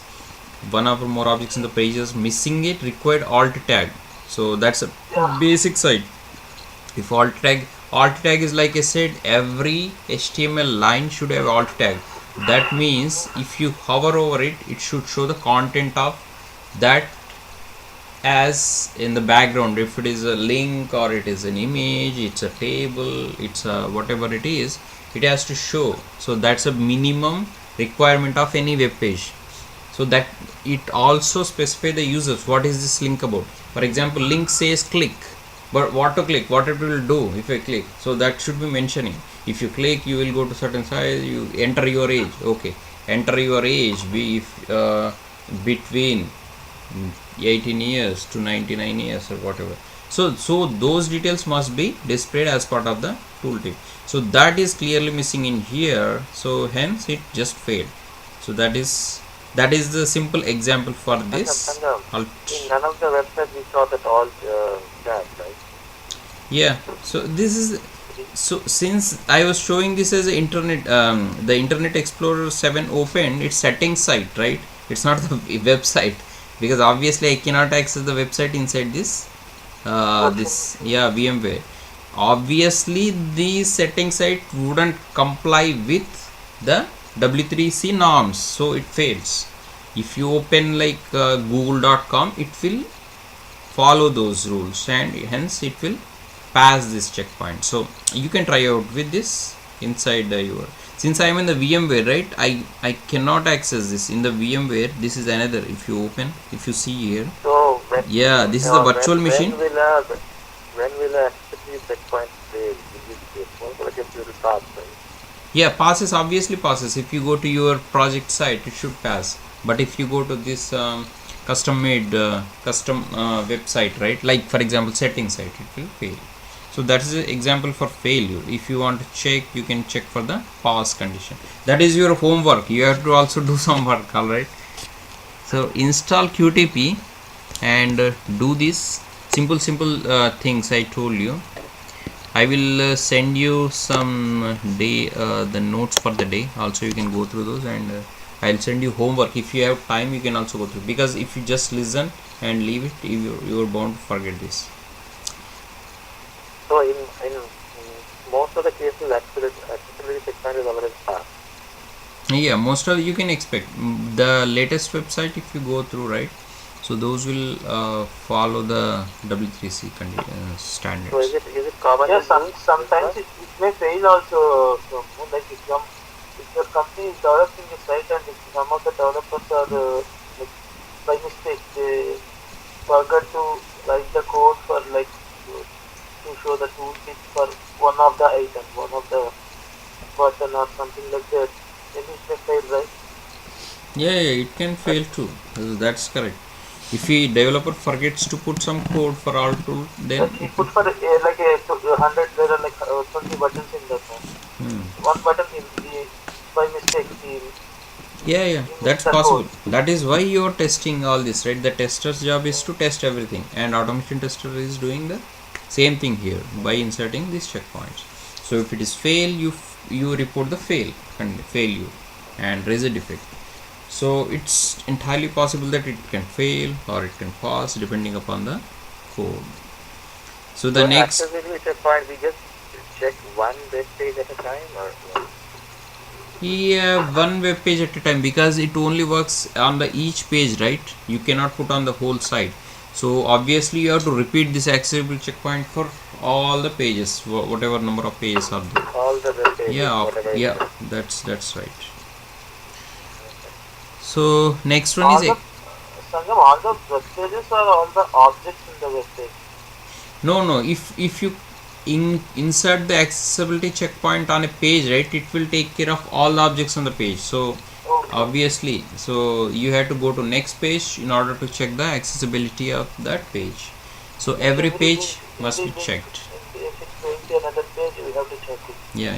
S1: One or more objects in the pages, missing it required alt tag. So that's a basic site. If alt tag is, like I said, every HTML line should have alt tag. That means if you hover over it, it should show the content of that as in the background. If it is a link or it is an image, it's a table, it's a whatever it is, it has to show. So that's a minimum requirement of any web page. So that it also specify the users, what is this link about. For example, link says click, but what to click, what it will do if I click. So that should be mentioning. If you click, you will go to certain size, you enter your age. Okay, enter your age between 18 years to 99 years or whatever. So those details must be displayed as part of the tooltip. So that is clearly missing in here, so hence it just failed. So that is That is the simple example for this. I'll
S2: In none of the websites we saw that all tab, right?
S1: Yeah, so this is, so since I was showing this as a internet, the Internet Explorer 7 open, it's settings site, right? It's not the website, because obviously I cannot access the website inside this this VMware. Obviously the setting site wouldn't comply with the W3C norms, so it fails. If you open like google.com, it will follow those rules and hence it will pass this checkpoint. So you can try out with this inside your, since I am in the VMware, right, I cannot access this in the VMware. This is another, if you open, if you see here,
S2: So when,
S1: yeah, this is the virtual machine.
S2: when will a accessibility checkpoint fail in this case? What will get you to pass, right?
S1: Yeah, passes, obviously passes. If you go to your project site, it should pass. But if you go to this custom made website, right, like for example setting site, it will fail. So that is an example for failure. If you want to check, you can check for the pass condition. That is your homework. You have to also do some work, all right. So install QTP and do these simple things I told you. I will send you some day the notes for the day. Also you can go through those, and I'll send you homework. If you have time, you can also go through, because if you just listen and leave it, you're bound to forget this.
S2: So in most of the cases, accessibility checkpoint is already passed.
S1: Yeah, most of, you can expect the latest website, if you go through, right, so those will follow the W3C standards.
S2: So is it common?
S3: Yeah, sometimes it may fail also. So, like if your company is developing a site and if some of the developers are like, by mistake they forgot to write the code for like to show the toolkit for one of the items, one of the button or something like that, then it may fail, right?
S1: Yeah, it can fail too. That's correct. If the developer forgets to put some code for all tools, then
S3: He put for like a 100, there are like 20 buttons in that one. One button he by mistake
S1: yeah, that's possible. That is why you're testing all this, right? The tester's job is to test everything, and automation tester is doing the same thing here by inserting these checkpoints. So if it is fail, you report the failure and raise a defect. So it's entirely possible that it can fail or it can pass depending upon the code. So the next
S2: accessibility checkpoint, we just check one web page at a time, or what?
S1: Yeah, one web page at a time, because it only works on the each page, right? You cannot put on the whole site. So obviously you have to repeat this accessibility checkpoint for all the pages, whatever number of pages are there.
S2: All the web pages.
S1: Yeah, that's right. So next one is
S3: Sangam, all the web pages or all the objects in the web page?
S1: No. If you insert the accessibility checkpoint on a page, right, it will take care of all the objects on the page. So obviously, so you have to go to next page in order to check the accessibility of that page. So every page must be checked.
S3: If it's going to another page, we have to check it.
S1: Yeah.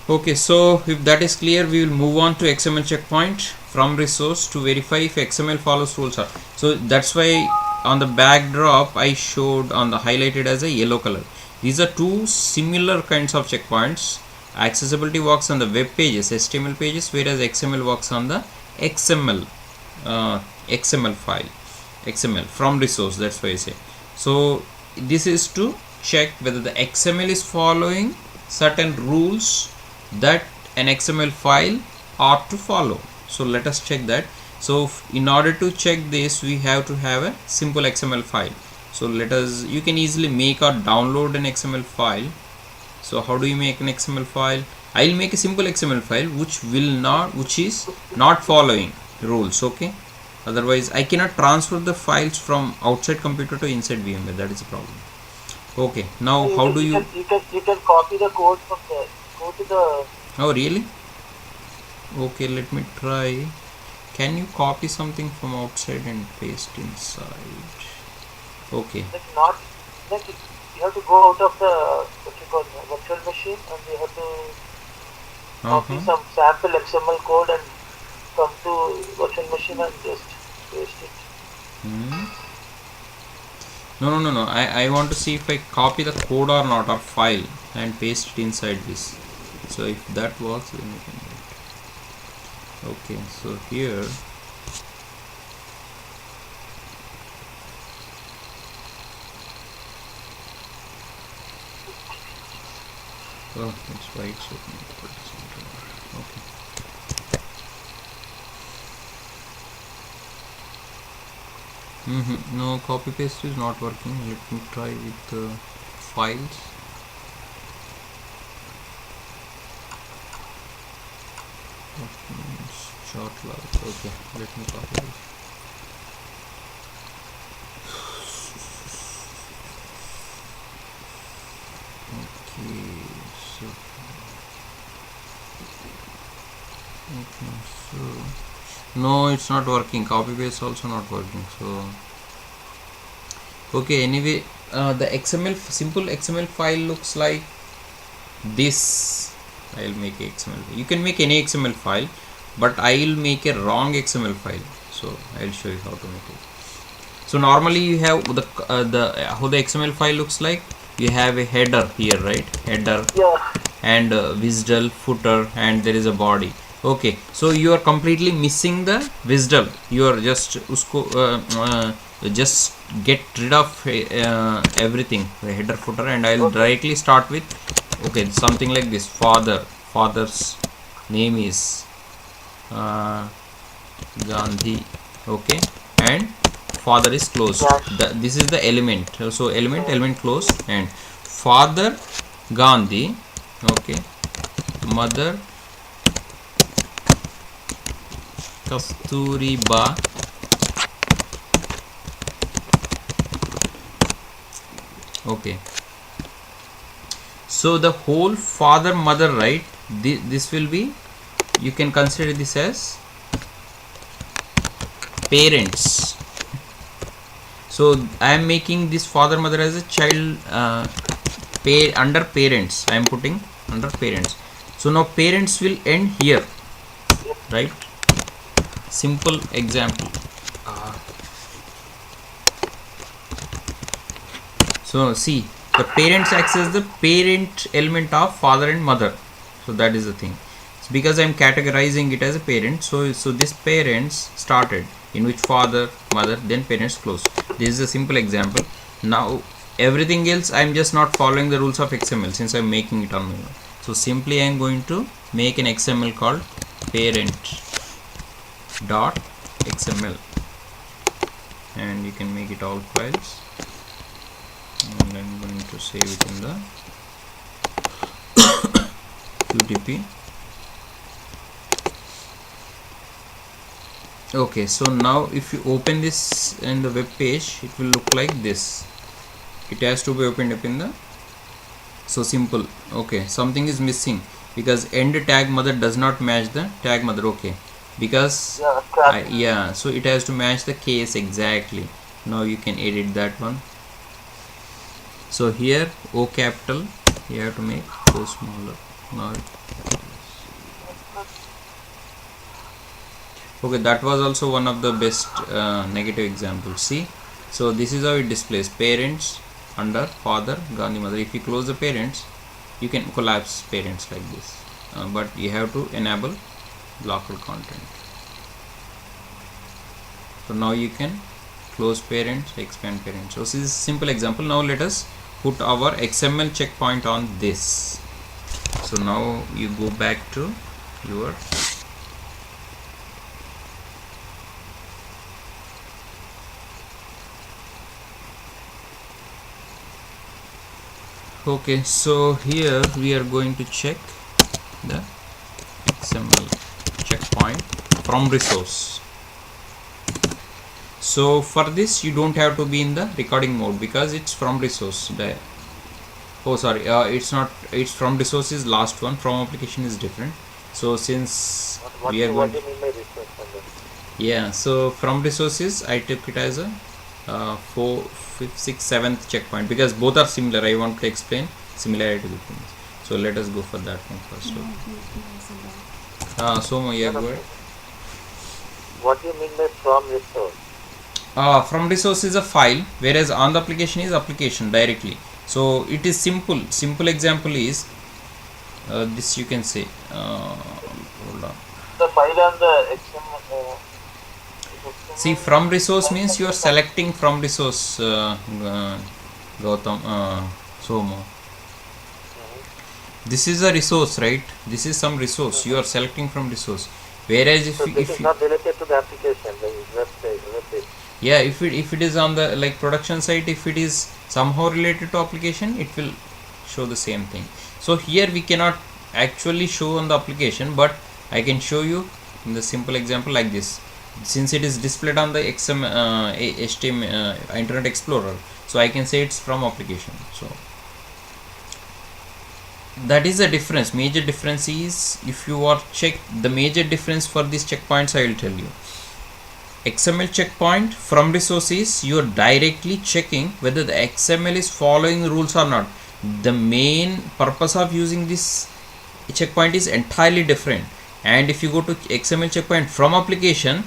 S1: Okay, so if that is clear, we will move on to XML checkpoint from resource to verify if XML follows rules. So that's why on the backdrop I showed on the highlighted as a yellow color. These are two similar kinds of checkpoints. Accessibility works on the web pages, HTML pages, whereas XML works on the XML file, XML from resource. That's why I say. So this is to check whether the XML is following certain rules that an XML file ought to follow. So let us check that. So in order to check this, we have to have a simple XML file. So you can easily make or download an XML file. So how do you make an XML file? I'll make a simple XML file which is not following rules, okay? Otherwise I cannot transfer the files from outside computer to inside VMware. That is the problem. Okay, now how do you
S3: can copy the code from there. Go to the.
S1: Oh really? Okay, let me try. Can you copy something from outside and paste inside? Okay.
S3: Like not like you have to go out of the what you call virtual machine and you have to copy some sample XML code and come to virtual machine and just paste it.
S1: No. I want to see if I copy the code or not, or file, and paste it inside this. So if that works, then we can do it. Okay, so here that's right. So okay. No, copy paste is not working. Let me try with files. Short log. Okay, let me copy this. So no, it's not working. Copy paste also not working. So okay, anyway, the XML simple XML file looks like this. I'll make a XML. You can make any XML file, but I'll make a wrong XML file. So I'll show you how to make it. So normally you have the how the XML file looks like. You have a header here, right? Header,
S3: Yeah.
S1: and WSDL, footer, and there is a body. Okay, so you are completely missing the WSDL. You are just just get rid of everything, the header, footer, and I'll directly start with something like this. Father's name is Gandhi. Okay, and father is closed. This is the element. So element close, and father Gandhi. Okay, mother Kasturiba. Okay, so the whole father mother, right? This will be, you can consider this as parents. So I am making this father mother as a child under parents. I am putting under parents. So now parents will end here, right? Simple example. So see, the parents acts as the parent element of father and mother. So that is the thing. So because I am categorizing it as a parent, so this parents started, in which father, mother, then parents close. This is a simple example. Now everything else I am just not following the rules of XML, since I am making it on my own. So simply I am going to make an XML called parent.xml, and you can make it all files, and I'm going to save it in the QTP. Okay, so now if you open this in the web page, it will look like this. It has to be opened up in the, so simple. Okay, something is missing because end tag mother does not match the tag mother. Okay, because so it has to match the case exactly. Now you can edit that one. So here O capital you have to make O smaller. Now okay, that was also one of the best negative examples. See, so this is how it displays parents under father Gandhi mother. If you close the parents, you can collapse parents like this, but you have to enable blocker content. So now you can close parents, expand parents. So this is a simple example. Now let us put our XML checkpoint on this. So now you go back to your okay, so here we are going to check the XML checkpoint from resource. So for this you don't have to be in the recording mode because it's from resource. Oh sorry, it's not, it's from resources. Last one, from application is different. So since we are going, yeah, so from resources I took it as a 4th, 5th, 6th, 7th checkpoint because both are similar. I want to explain similarity between things. So let us go for that one first. So yeah, go ahead.
S2: What do you mean by from resource?
S1: From resource is a file, whereas on the application is application directly. So it is simple example is this, you can say hold on.
S3: The file on the XML.
S1: See, from resource means you are selecting from resource, Gautam, Somo. This is a resource, right? This is some resource. You are selecting from resource. Whereas
S2: So this is not related to the application, the website.
S1: yeah, if it is on the like production site, if it is somehow related to application, it will show the same thing. So here we cannot actually show on the application, but I can show you in the simple example like this. Since it is displayed on the HTML Internet Explorer, so I can say it's from application. So that is the difference. Major difference is, if you are check the major difference for these checkpoints, I will tell you. XML checkpoint from resources, you are directly checking whether the XML is following rules or not. The main purpose of using this checkpoint is entirely different. And if you go to XML checkpoint from application,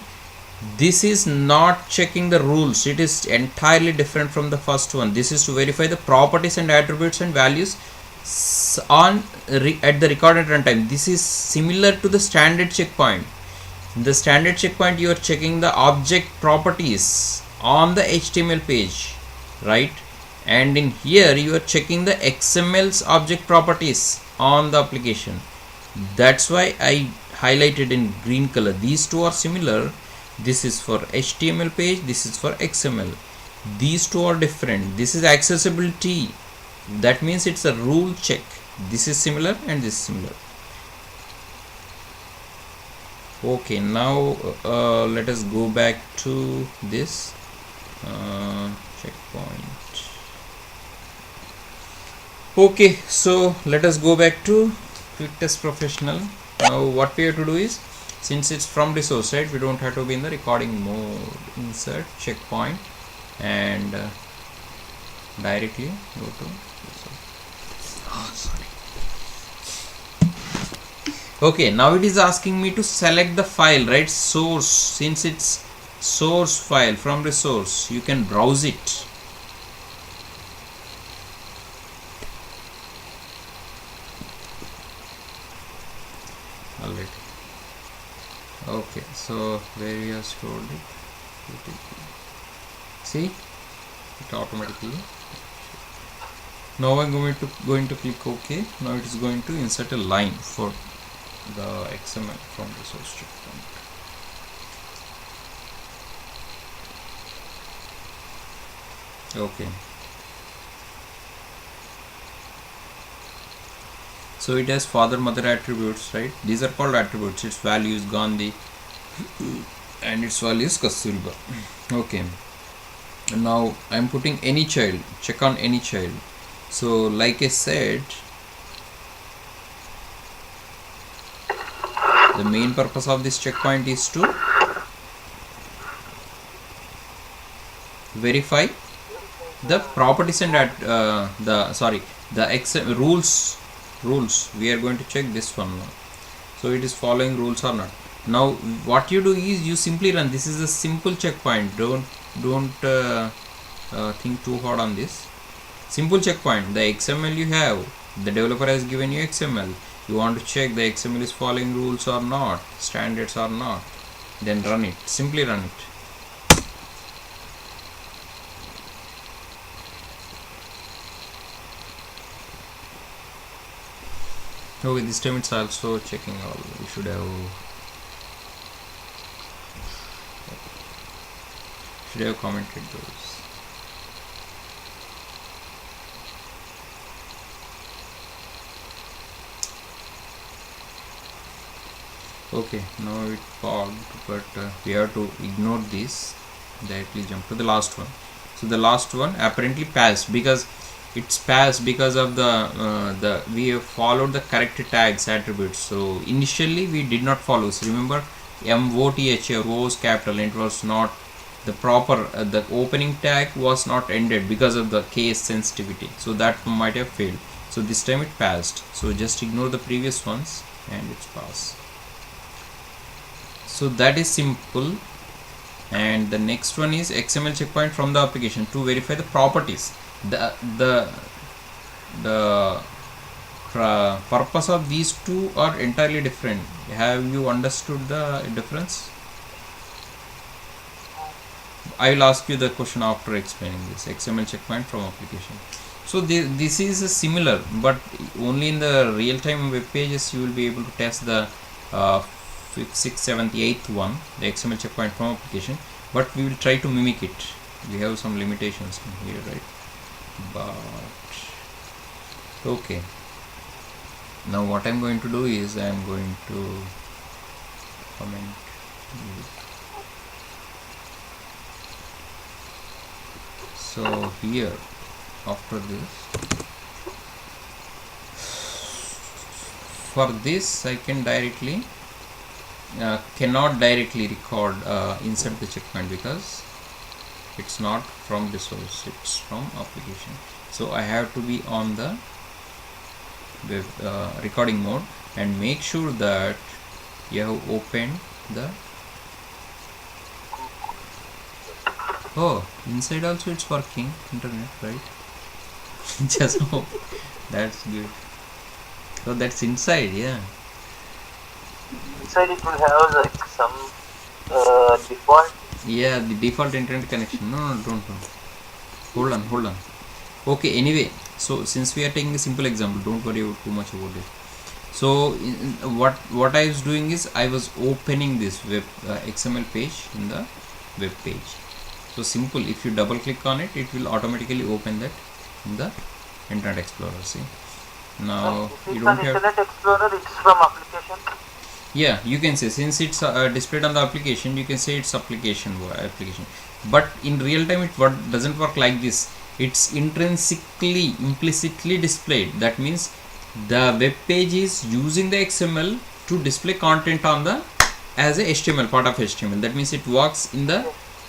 S1: this is not checking the rules. It is entirely different from the first one. This is to verify the properties and attributes and values at the recorded runtime. This is similar to the standard checkpoint. In the standard checkpoint, you are checking the object properties on the HTML page, right? And in here you are checking the XML's object properties on the application. That's why I highlighted in green color. These two are similar. This is for HTML page, this is for XML. These two are different. This is accessibility. That means it's a rule check. This is similar and this is similar. Okay, now let us go back to this checkpoint. Okay, so let us go back to QuickTest Professional. Now what we have to do is, since it's from resource, right, we don't have to be in the recording mode. Insert checkpoint and directly go to resource. Oh, sorry. Okay, now it is asking me to select the file, right? Source. Since it's source file from resource, you can browse it. Alright. Okay, so where we have stored it, QTP. See, it automatically. Now I'm going to click OK. Now it is going to insert a line for the XML from the source checkpoint. Okay. So it has father mother attributes, right? These are called attributes. Its value is Gandhi and its value is Kasturba. Okay. Now I'm putting any child. Check on any child. So like I said, the main purpose of this checkpoint is to verify the properties and the rules. We are going to check this one now. So it is following rules or not. Now what you do is you simply run. This is a simple checkpoint. Don't think too hard on this. Simple checkpoint. The XML you have, the developer has given you XML. You want to check the XML is following rules or not, standards or not, then run it. Simply run it. Okay, this time it's also checking all. We should have commented those. Okay, now it paused, but we have to ignore this. Directly jump to the last one. So the last one apparently passed because it's passed because of the we have followed the correct tags attributes. So initially we did not follow. So remember, MOTH was capital. It was not the proper. The opening tag was not ended because of the case sensitivity. So that might have failed. So this time it passed. So just ignore the previous ones and it's passed. So that is simple. And the next one is XML checkpoint from the application to verify the properties. The purpose of these two are entirely different. Have you understood the difference? I will ask you the question after explaining this. XML checkpoint from application. So this is similar, but only in the real-time web pages you will be able to test the 5th, 6th, 7th, 8th one, the XML checkpoint from application. But we will try to mimic it. We have some limitations in here, right? But okay. Now what I am going to do is I am going to comment. So here, after this, for this I can directly cannot directly record insert the checkpoint because it's not from the source, it's from application. So I have to be on the web recording mode and make sure that you have opened the inside also it's working internet, right? Just hope that's good. So that's inside, yeah.
S3: Inside it will have like some default.
S1: Yeah, the default internet connection. No, don't. Hold on. Okay, anyway, so since we are taking a simple example, don't worry too much about it. So what I was doing is I was opening this web XML page in the web page. So simple, if you double click on it, it will automatically open that in the Internet Explorer. See, now you don't have
S3: Internet Explorer, it's from application.
S1: Yeah, you can say since it's displayed on the application, you can say it's application. But in real time, it doesn't work like this. It's intrinsically, implicitly displayed. That means the web page is using the XML to display content on the as a HTML, part of HTML. That means it works in the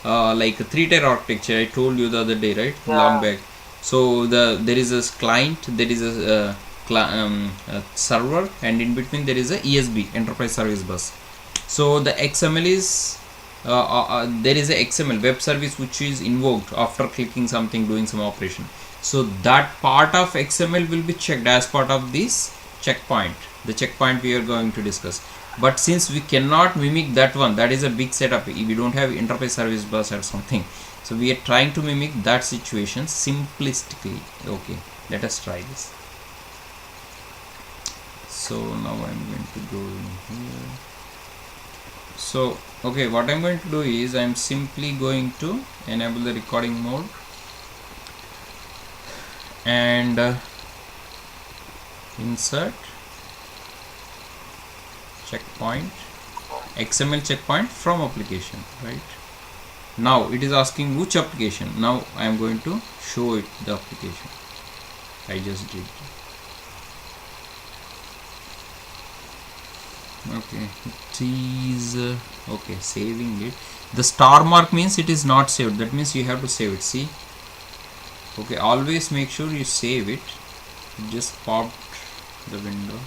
S1: like a 3-tier architecture. I told you the other day, right?
S3: Yeah.
S1: Long back. So there is a client, there is a server, and in between there is a ESB, Enterprise Service Bus. So the XML is there is a XML web service which is invoked after clicking something, doing some operation. So that part of XML will be checked as part of this checkpoint, the checkpoint we are going to discuss. But since we cannot mimic that one, that is a big setup. We don't have Enterprise Service Bus or something, so we are trying to mimic that situation simplistically. Okay, let us try this. So now I'm going to go in here. So okay, what I'm going to do is I'm simply going to enable the recording mode and insert checkpoint, XML checkpoint from application, right? Now it is asking which application. Now I am going to show it the application I just did. Okay, it is okay, saving it. The star mark means it is not saved. That means you have to save it. See, okay, always make sure you save it. It just popped the window.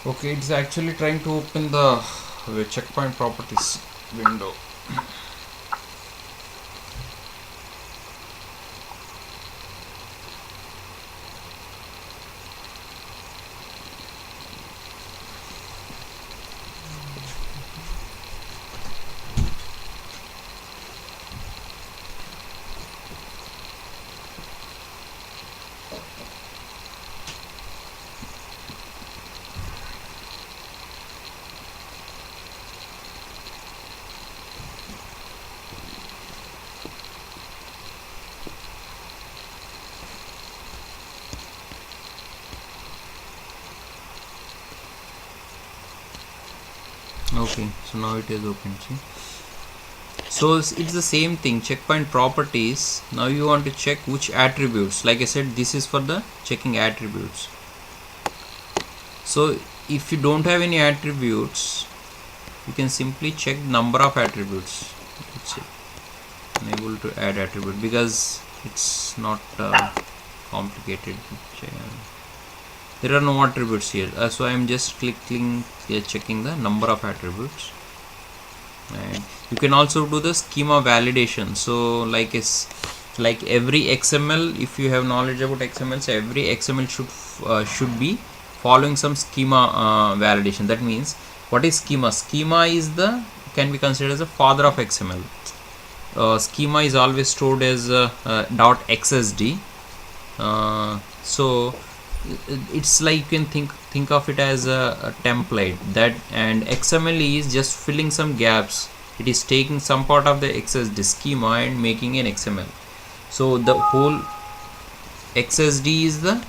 S1: Okay, it's actually trying to open the checkpoint properties window. Okay, so now it is open. See, so it's the same thing, checkpoint properties. Now you want to check which attributes. Like I said, this is for the checking attributes. So if you don't have any attributes, you can simply check number of attributes. That's it. Unable to add attribute because it's not complicated. There are no attributes here, so I am just clicking here, checking the number of attributes. And you can also do the schema validation. So like every XML, if you have knowledge about XML, so every XML should be following some schema validation. That means, what is schema? Schema is can be considered as a father of XML. Schema is always stored as .xsd. So it's like you can think of it as a template, that, and XML is just filling some gaps. It is taking some part of the XSD schema and making an XML. So the whole XSD is the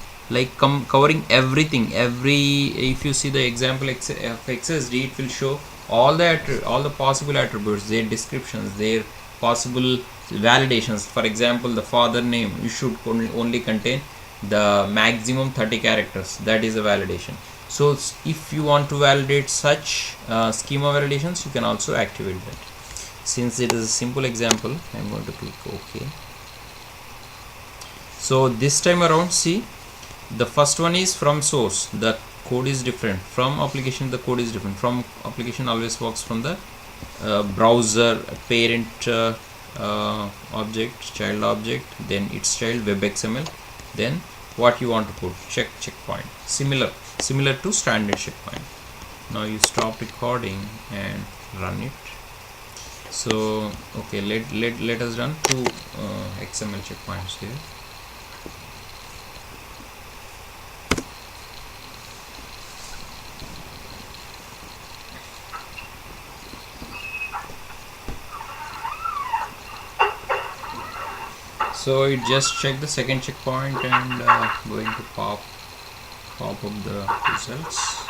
S1: covering everything. If you see the example of XSD, it will show all the possible attributes, their descriptions, their possible validations. For example, the father name, you should only contain the maximum 30 characters. That is a validation. So if you want to validate such schema validations, you can also activate that. Since it is a simple example, I am going to click OK. So this time around, see, the first one is from source, the code is different. From application, the code is different. From application always works from the browser parent object, child object, then its child web XML, then what you want to put, checkpoint, similar to standard checkpoint. Now you stop recording and run it. So okay, let us run two XML checkpoints here. So it just checked the second checkpoint and going to pop up the results.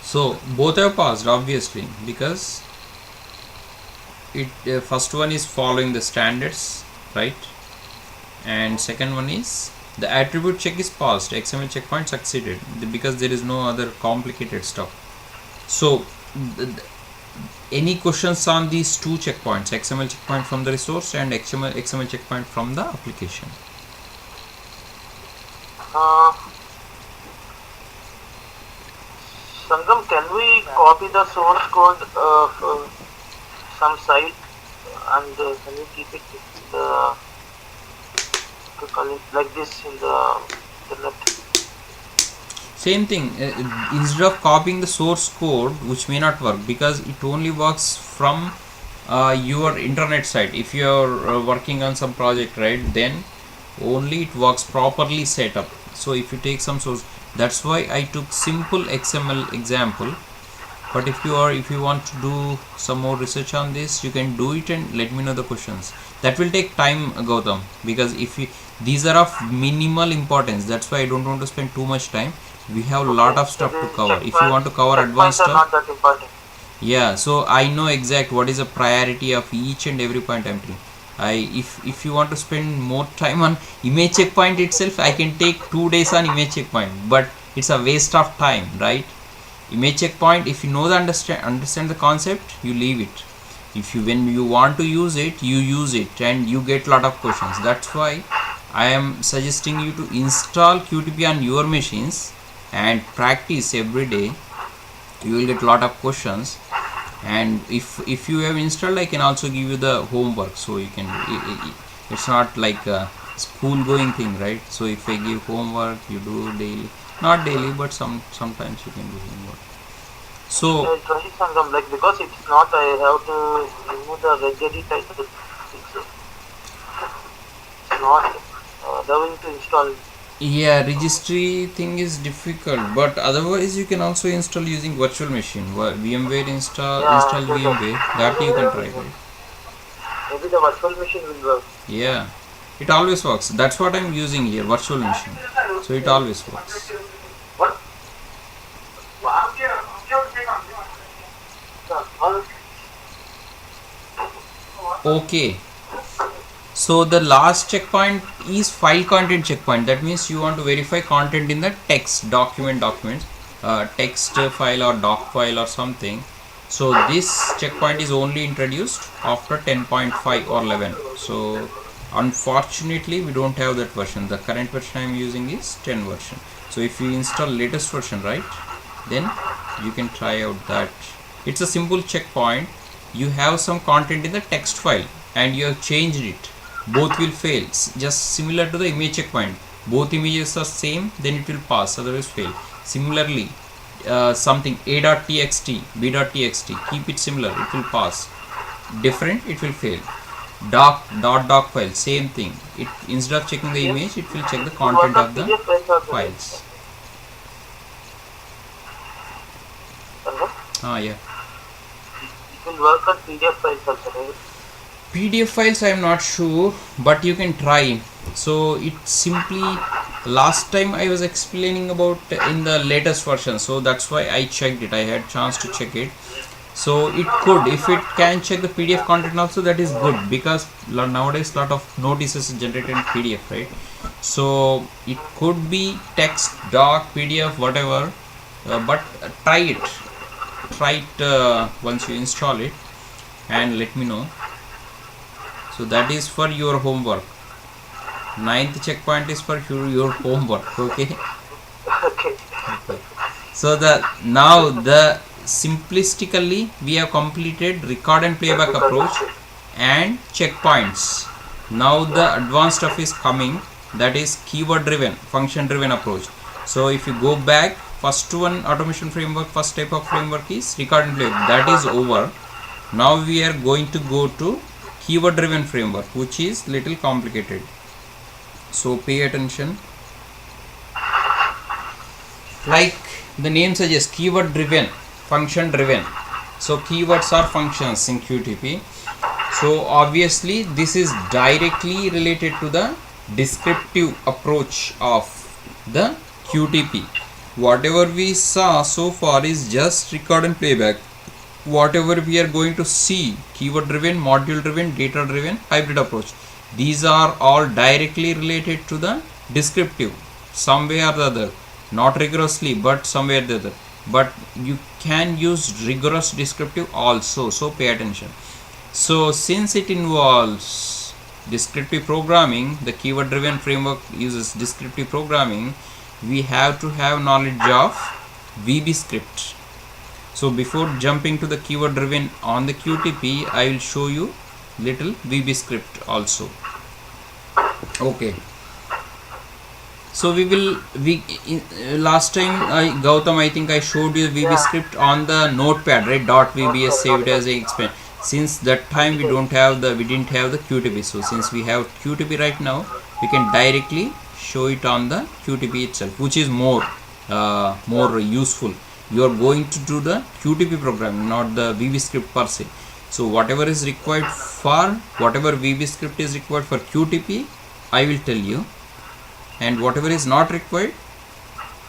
S1: So both have passed, obviously, because first one is following the standards, right, and second one is the attribute check is passed, XML checkpoint succeeded, because there is no other complicated stuff. So any questions on these two checkpoints, XML checkpoint from the resource and XML checkpoint from the application?
S3: Sangam, can we copy the source code of some site and can we keep it like this in the internet?
S1: Same thing, instead of copying the source code, which may not work because it only works from your internet site. If you are working on some project, right, then only it works properly set up. So if you take some source, that's why I took simple XML example. But if you want to do some more research on this, you can do it and let me know the questions. That will take time, Gautam, because these are of minimal importance. That's why I don't want to spend too much time. We have a lot of stuff to cover. If you want to cover advanced stuff,
S3: not that important.
S1: Yeah, so I know exact what is the priority of each and every point I'm doing. If you want to spend more time on image checkpoint itself, I can take 2 days on image checkpoint, but it's a waste of time, right? Image checkpoint, if you know the understand the concept, you leave it. When you want to use it, you use it and you get lot of questions. That's why I am suggesting you to install QTP on your machines and practice every day. You will get lot of questions, and if you have installed, I can also give you the homework, so you can it's not like a school going thing, right? So if I give homework, you do daily, not daily, but sometimes you can do homework. So
S3: try Sangam, like, because it's not, I have to remove the registry title. It's not allowing to install.
S1: Yeah, registry thing is difficult, but otherwise you can also install using virtual machine. VMware install VMware, that you can try, right?
S3: Maybe the virtual machine will work.
S1: Yeah, It always works. That's what I'm using here, virtual machine. So it always works. Okay. So the last checkpoint is file content checkpoint. That means you want to verify content in the text documents, text file or doc file or something. So this checkpoint is only introduced after 10.5 or 11. So unfortunately we don't have that version. The current version I am using is 10 version. So if you install latest version, right, then you can try out that. It's a simple checkpoint. You have some content in the text file and you have changed it, both will fail. Just similar to the image checkpoint, both images are same, then it will pass, otherwise fail. Similarly, something a.txt, b.txt, keep it similar, it will pass. Different, it will fail. Doc file, same thing. It, instead of checking the image, it will check the content of the files. Yeah.
S3: It will work on PDF files also, right?
S1: PDF files I am not sure, but you can try. So it simply, last time I was explaining about in the latest version, so that's why I checked it. I had chance to check it. So it could, if it can check the PDF content also, that is good, because nowadays lot of notices generated in PDF, right? So it could be text, doc, PDF, whatever, but try it once you install it and let me know. So that is for your homework. 9th checkpoint is for your homework. Okay.
S3: Okay.
S1: So now the simplistically we have completed record and playback approach and checkpoints. Now the advanced stuff is coming, that is keyword driven, function driven approach. So if you go back, first one automation framework, first type of framework is record and playback, that is over. Now we are going to go to keyword driven framework, which is little complicated. So pay attention. Like the name suggests, keyword driven, function driven. So keywords are functions in QTP. So obviously this is directly related to the descriptive approach of the QTP. Whatever we saw so far is just record and playback. Whatever we are going to see, keyword driven, module driven, data driven, hybrid approach, these are all directly related to the descriptive, some way or the other, not rigorously, but somewhere or the other. But you can use rigorous descriptive also, so pay attention. So since it involves descriptive programming, the keyword driven framework uses descriptive programming, we have to have knowledge of VB script. So before jumping to the keyword driven on the QTP, I will show you little VB script also. Okay. So last time Gautam, I think I showed you the VB script on the notepad, right? .vbs saved as I explained. Since that time we didn't have the QTP. So since we have QTP right now, we can directly show it on the QTP itself, which is more useful. You are going to do the QTP programming, not the VB script per se. So whatever is required for, whatever VB script is required for QTP, I will tell you, and whatever is not required,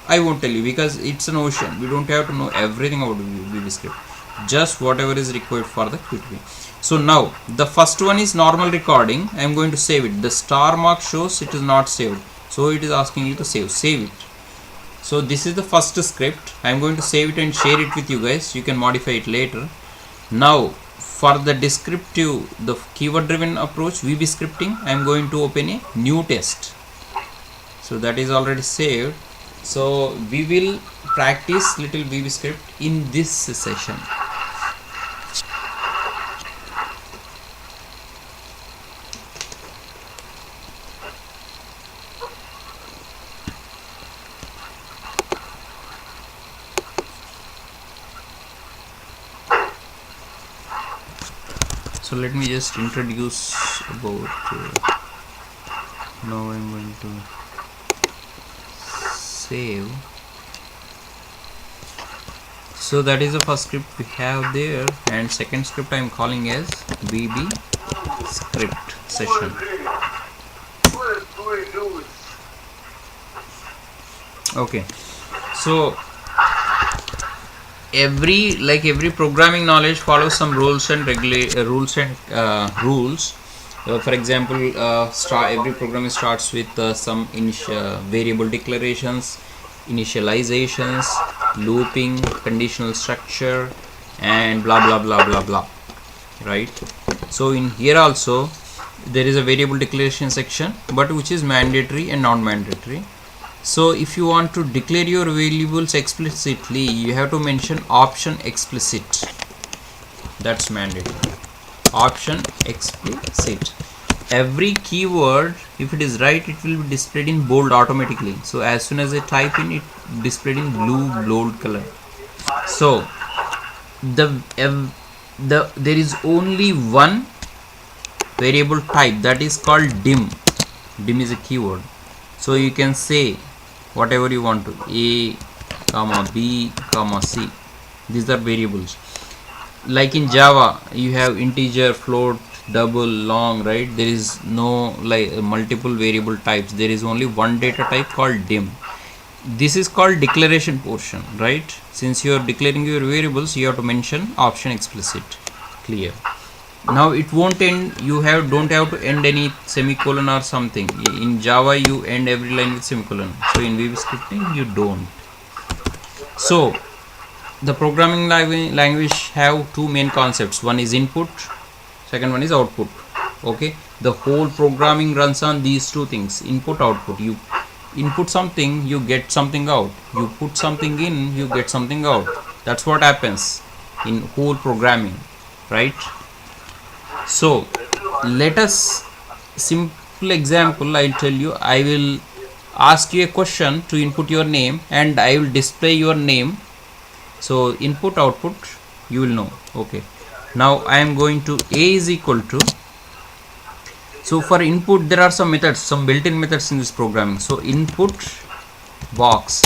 S1: I won't tell you, because it's an ocean. We don't have to know everything about VB script, just whatever is required for the QTP. So now the first one is normal recording. I am going to save it. The star mark shows it is not saved, so it is asking you to save it. So this is the first script. I am going to save it and share it with you guys. You can modify it later. Now for the descriptive, the keyword driven approach, VB scripting, I am going to open a new test. So that is already saved. So we will practice little VB script in this session. So let me just introduce about now I'm going to save. So that is the first script we have there, and second script I am calling as VB script session. Okay, so every programming knowledge follows some rules and rules. For example, every program starts with some variable declarations, initializations, looping, conditional structure, and blah blah blah blah blah, right? So in here also there is a variable declaration section, but which is mandatory and non-mandatory. So if you want to declare your variables explicitly, you have to mention option explicit. That's mandatory. Option explicit. Every keyword, if it is right, it will be displayed in bold automatically. So as soon as I type in, it displayed in blue bold color. So there is only one variable type, that is called dim. Dim is a keyword. So you can say whatever you want to, a comma b comma c. These are variables. Like in Java, you have integer, float, double, long, right? There is no multiple variable types. There is only one data type called dim. This is called declaration portion, right? Since you are declaring your variables, you have to mention option explicit. Clear? Now it won't end, don't have to end any semicolon or something. In Java you end every line with semicolon. So in VB scripting you don't. So the programming language have two main concepts. One is input, second one is output. Okay, the whole programming runs on these two things, input, output. You input something, you get something out. You put something in, you get something out. That's what happens in whole programming, right? So let us, simple example I'll tell you. I will ask you a question to input your name and I will display your name. So input, output, you will know. Okay, now I am going to a is equal to. So for input there are some methods, some built-in methods in this programming. So input box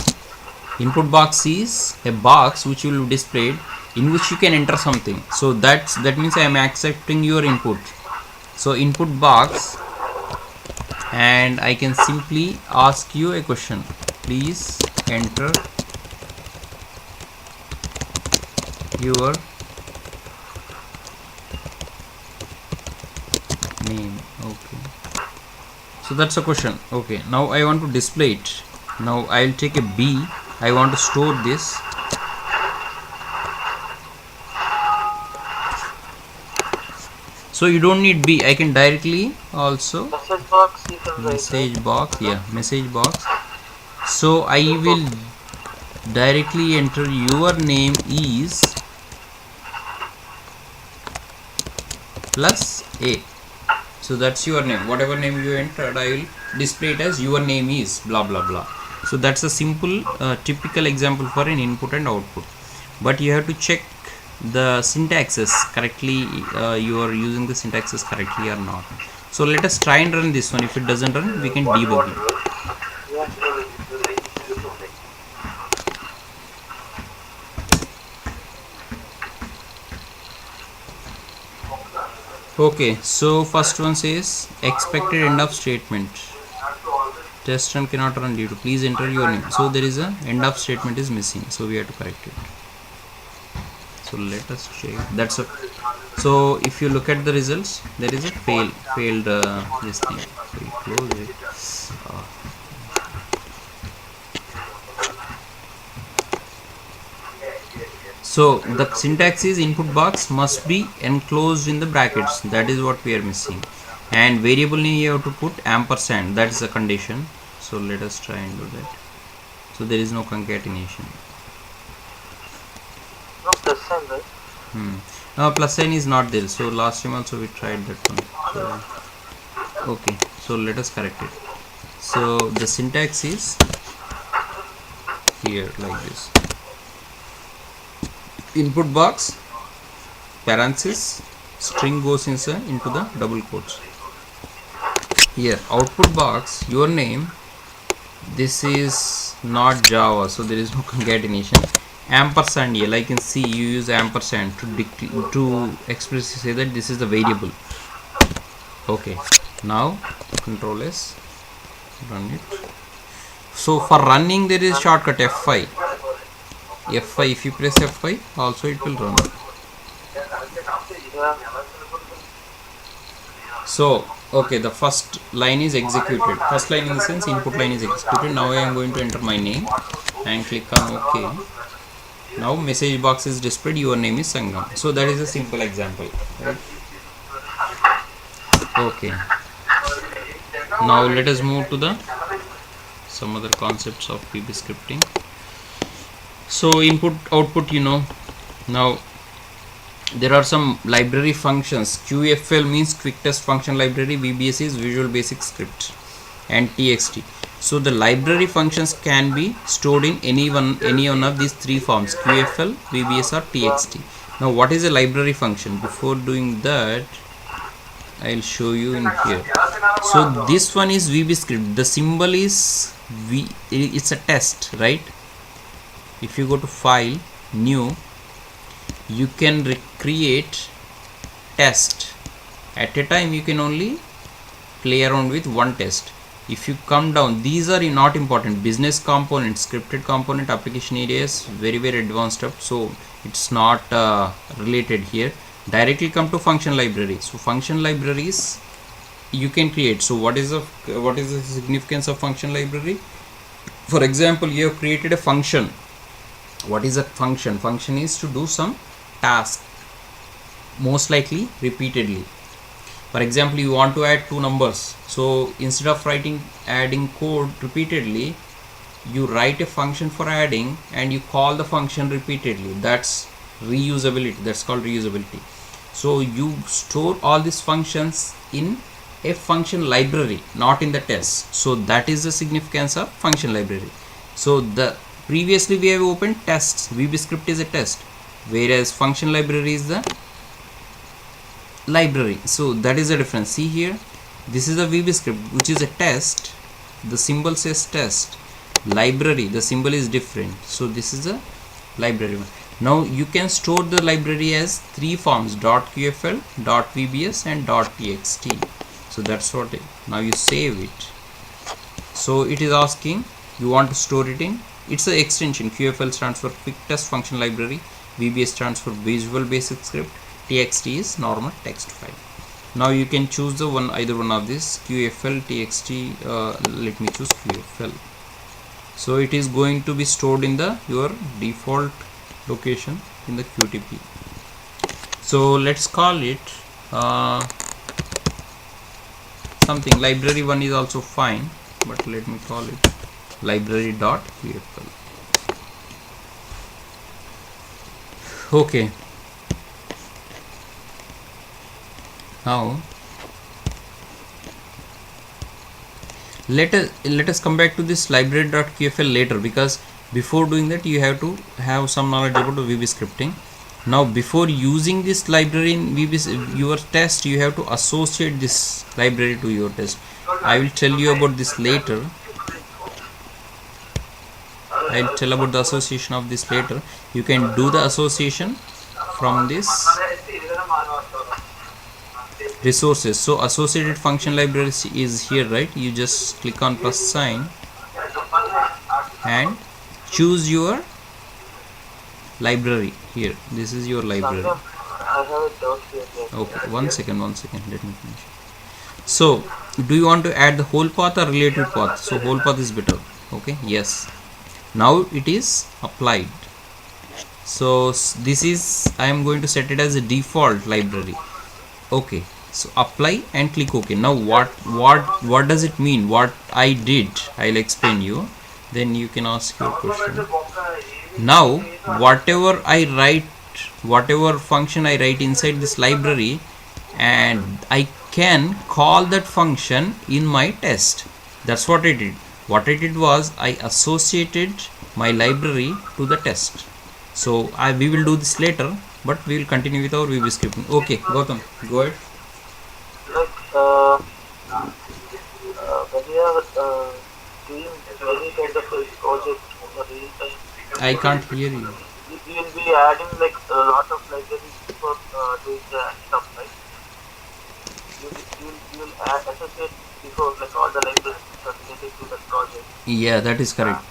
S1: is a box which will be displayed, in which you can enter something. So that means I am accepting your input. So input box, and I can simply ask you a question. Please enter your name. Okay, so that's a question. Okay, now I want to display it. Now I'll take a B. I want to store this. So you don't need B. I can directly also
S3: Message box you can write.
S1: Message box, yeah, message box. So I will directly enter your name is plus A. So that's your name. Whatever name you entered, I will display it as your name is blah blah blah. So that's a simple typical example for an input and output. But you have to check the syntaxes correctly. You are using the syntaxes correctly or not. So let us try and run this one. If it doesn't run, we can debug it. Okay, so first one says expected end of statement. Test run cannot run due to, please enter your name. So there is a end of statement is missing, so we have to correct it. So let us check. That's a, so if you look at the results, there is a failed this thing. So you close it. So the syntax is input box must be enclosed in the brackets. That is what we are missing. And variable name you have to put ampersand. That is a condition. So let us try and do that. So there is no concatenation.
S3: No plus sign, right?
S1: No, plus sign is not there. So last time also we tried that one. So, okay, so let us correct it. So the syntax is here like this. Input box, parenthesis, string goes inside into the double quotes. Here output box, your name. This is not Java, so there is no concatenation. Ampersand here, like in C you use ampersand to explicitly say that this is the variable. Okay, now control S. run it. So for running there is shortcut F5. F5, if you press F5 also it will run. So okay, the first line is executed. First line in the sense input line is executed. Now I am going to enter my name and click on OK. Now message box is displayed, your name is Sangam. So that is a simple example, right? Okay, now let us move to the some other concepts of VB scripting. So input output, now there are some library functions. QFL means quick test function library, VBS is Visual Basic Script, and TXT. So the library functions can be stored in any one of these three forms: QFL, VBS, or TXT. Now what is a library function? Before doing that, I'll show you in here. So this one is VB script. The symbol is it's a test, right? If you go to file, new, you can recreate test. At a time you can only play around with one test. If you come down, these are not important. Business component, scripted component, application areas, very advanced stuff, so it's not related here. Directly come to function library. So function libraries you can create. So what is the significance of function library? For example, you have created a function. What is a function? Function is to do some task, most likely repeatedly. For example, you want to add two numbers. So instead of adding code repeatedly, you write a function for adding and you call the function repeatedly. That's reusability. That's called reusability. So you store all these functions in a function library, not in the test. So that is the significance of function library. So previously we have opened tests. VB script is a test, whereas function library is the library. So that is the difference. See here, this is a VB script which is a test. The symbol says test. Library, the symbol is different. So this is a library one. Now you can store the library as three forms: .qfl, .vbs, and .txt. So that's what now you save it. So it is asking you want to store it in. It's an extension. QFL stands for Quick Test Function Library. VBS stands for Visual Basic Script. TXT is normal text file. Now you can choose either one of these, QFL, TXT. Let me choose QFL. So it is going to be stored in your default location in the QTP. So let's call it something. Library one is also fine, but let me call it library.qfl. Okay, now let us come back to this library.qfl later, because before doing that you have to have some knowledge about the VB scripting. Now before using this library in your test, you have to associate this library to your test. I will tell you about this later. I will tell about the association of this later. You can do the association from this resources. So associated function library is here, right? You just click on plus sign and choose your library here. This is your library. Okay, one second, let me finish. So do you want to add the whole path or related path? So whole path is better. Okay, yes. Now it is applied. So this is, I am going to set it as a default library. Okay, so apply and click OK. Now what does it mean? What I did, I'll explain you, then you can ask your question. Now whatever I write, whatever function I write inside this library, and I can call that function in my test. That's what I did. What I did was I associated my library to the test. So we will do this later, but we will continue with our VB scripting. Okay, Gautam, go ahead.
S3: When you are doing any kind of a project or real time,
S1: I can't hear you.
S3: You will be adding like a lot of libraries for doing the stuff, right? You will associate before like all the libraries are functionality to that project.
S1: Yeah, that is correct.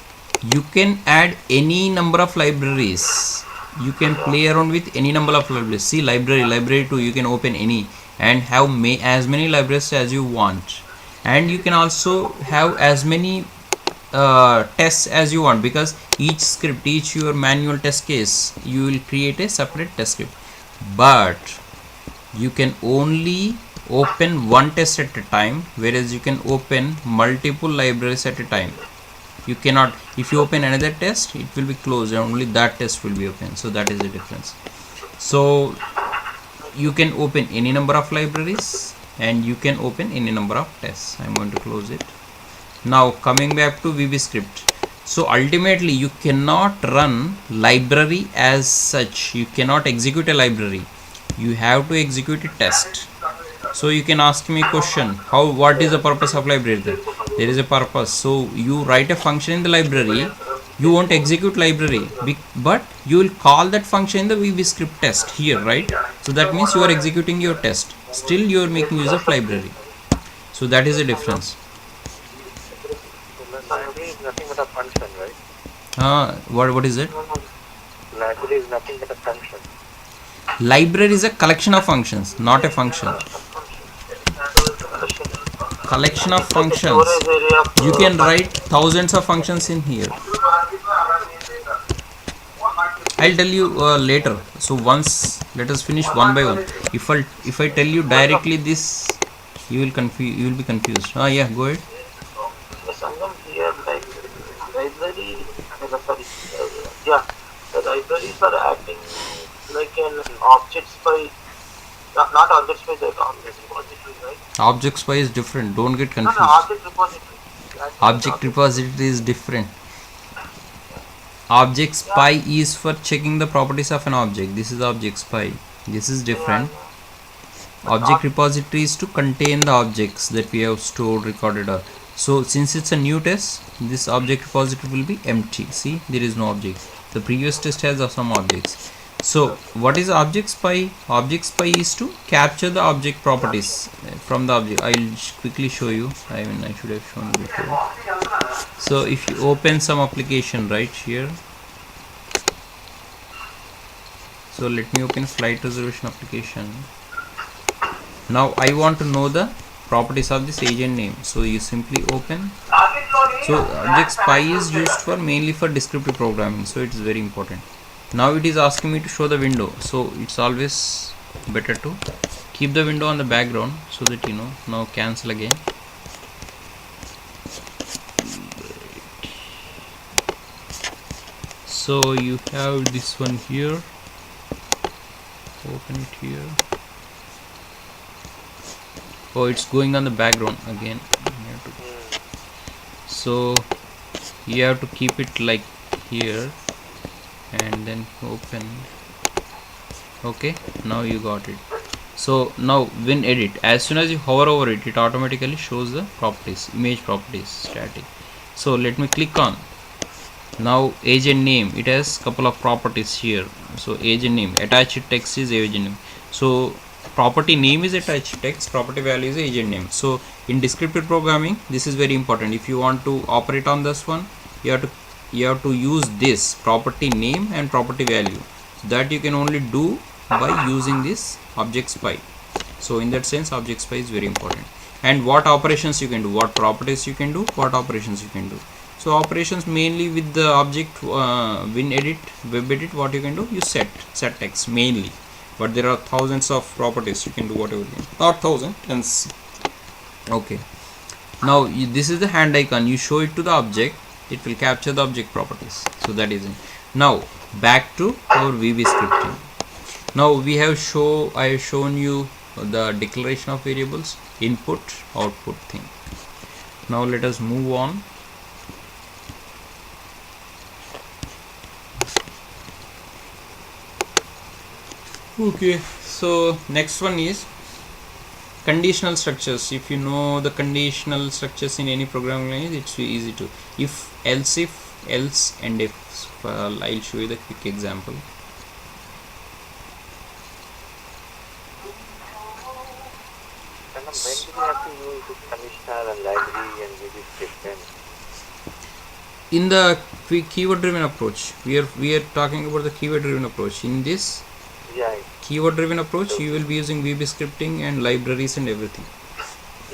S1: You can add any number of libraries. You can play around with any number of libraries. See, library 2, you can open any and have as many libraries as you want. And you can also have as many tests as you want, because each script, each your manual test case, you will create a separate test script. But you can only open one test at a time, whereas you can open multiple libraries at a time. You cannot, if you open another test, it will be closed and only that test will be open. So that is the difference. So you can open any number of libraries and you can open any number of tests. I'm going to close it. Now coming back to VB script. So ultimately you cannot run library as such. You cannot execute a library. You have to execute a test. So you can ask me a question, what is the purpose of library? There is a purpose. So you write a function in the library. You won't execute library, but you will call that function in the VB script test here, right? So that means you are executing your test. Still you are making use of library. So that is the difference.
S2: Library is nothing but a function, right?
S1: What is it?
S2: Library is nothing but a function.
S1: Library is a collection of functions, not a function. Collection of functions. You can write thousands of functions in here. I'll tell you later. So once, let us finish one by one. If I tell you directly this, you will be confused. Yeah, go ahead.
S3: Sangam here, like library, the libraries are acting like an object spy, not object spy, like object repository, right?
S1: Object spy is different. Don't get confused.
S3: No, object repository.
S1: Object repository is different. Object spy is for checking the properties of an object. This is object spy. This is different. Object repository is to contain the objects that we have stored, recorded. So since it's a new test, this object repository will be empty. See, there is no object. The previous test has some objects. So what is object spy? Object spy is to capture the object properties from the object. I'll quickly show you. I should have shown before. So if you open some application right here, so let me open flight reservation application. Now I want to know the properties of this agent name. So you simply open. So object spy is used for mainly for descriptive programming. So it is very important. Now it is asking me to show the window. So it's always better to keep the window on the background so that you know. Now cancel again. So you have this one here. Open it here. Oh, it's going on the background again. So you have to keep it like here and then open. Okay, now you got it. So now when edit, as soon as you hover over it, it automatically shows the properties, image properties, static. So let me click on. Now agent name, it has couple of properties here. So agent name, attached text is agent name. So property name is attached text, property value is agent name. So in descriptive programming, this is very important. If you want to operate on this one, you have to use this property name and property value. That you can only do by using this object spy. So in that sense, object spy is very important. And what operations you can do, what properties you can do, what operations you can do. So operations mainly with the object win edit, web edit, what you can do, you set text mainly. But there are thousands of properties, you can do whatever you want. Not thousands. Okay. Now this is the hand icon. You show it to the object, it will capture the object properties. So that is it. Now back to our VB scripting. Now I have shown you the declaration of variables, input, output thing. Now let us move on. Okay, so next one is conditional structures. If you know the conditional structures in any programming language, it's easy to. If, else, and if. I'll show you the quick example.
S2: And when do we have to use conditional and library and VB script and
S1: In the keyword driven approach, we are talking about the keyword driven approach. In this
S2: yeah.
S1: keyword driven approach, you will be using VB scripting and libraries and everything.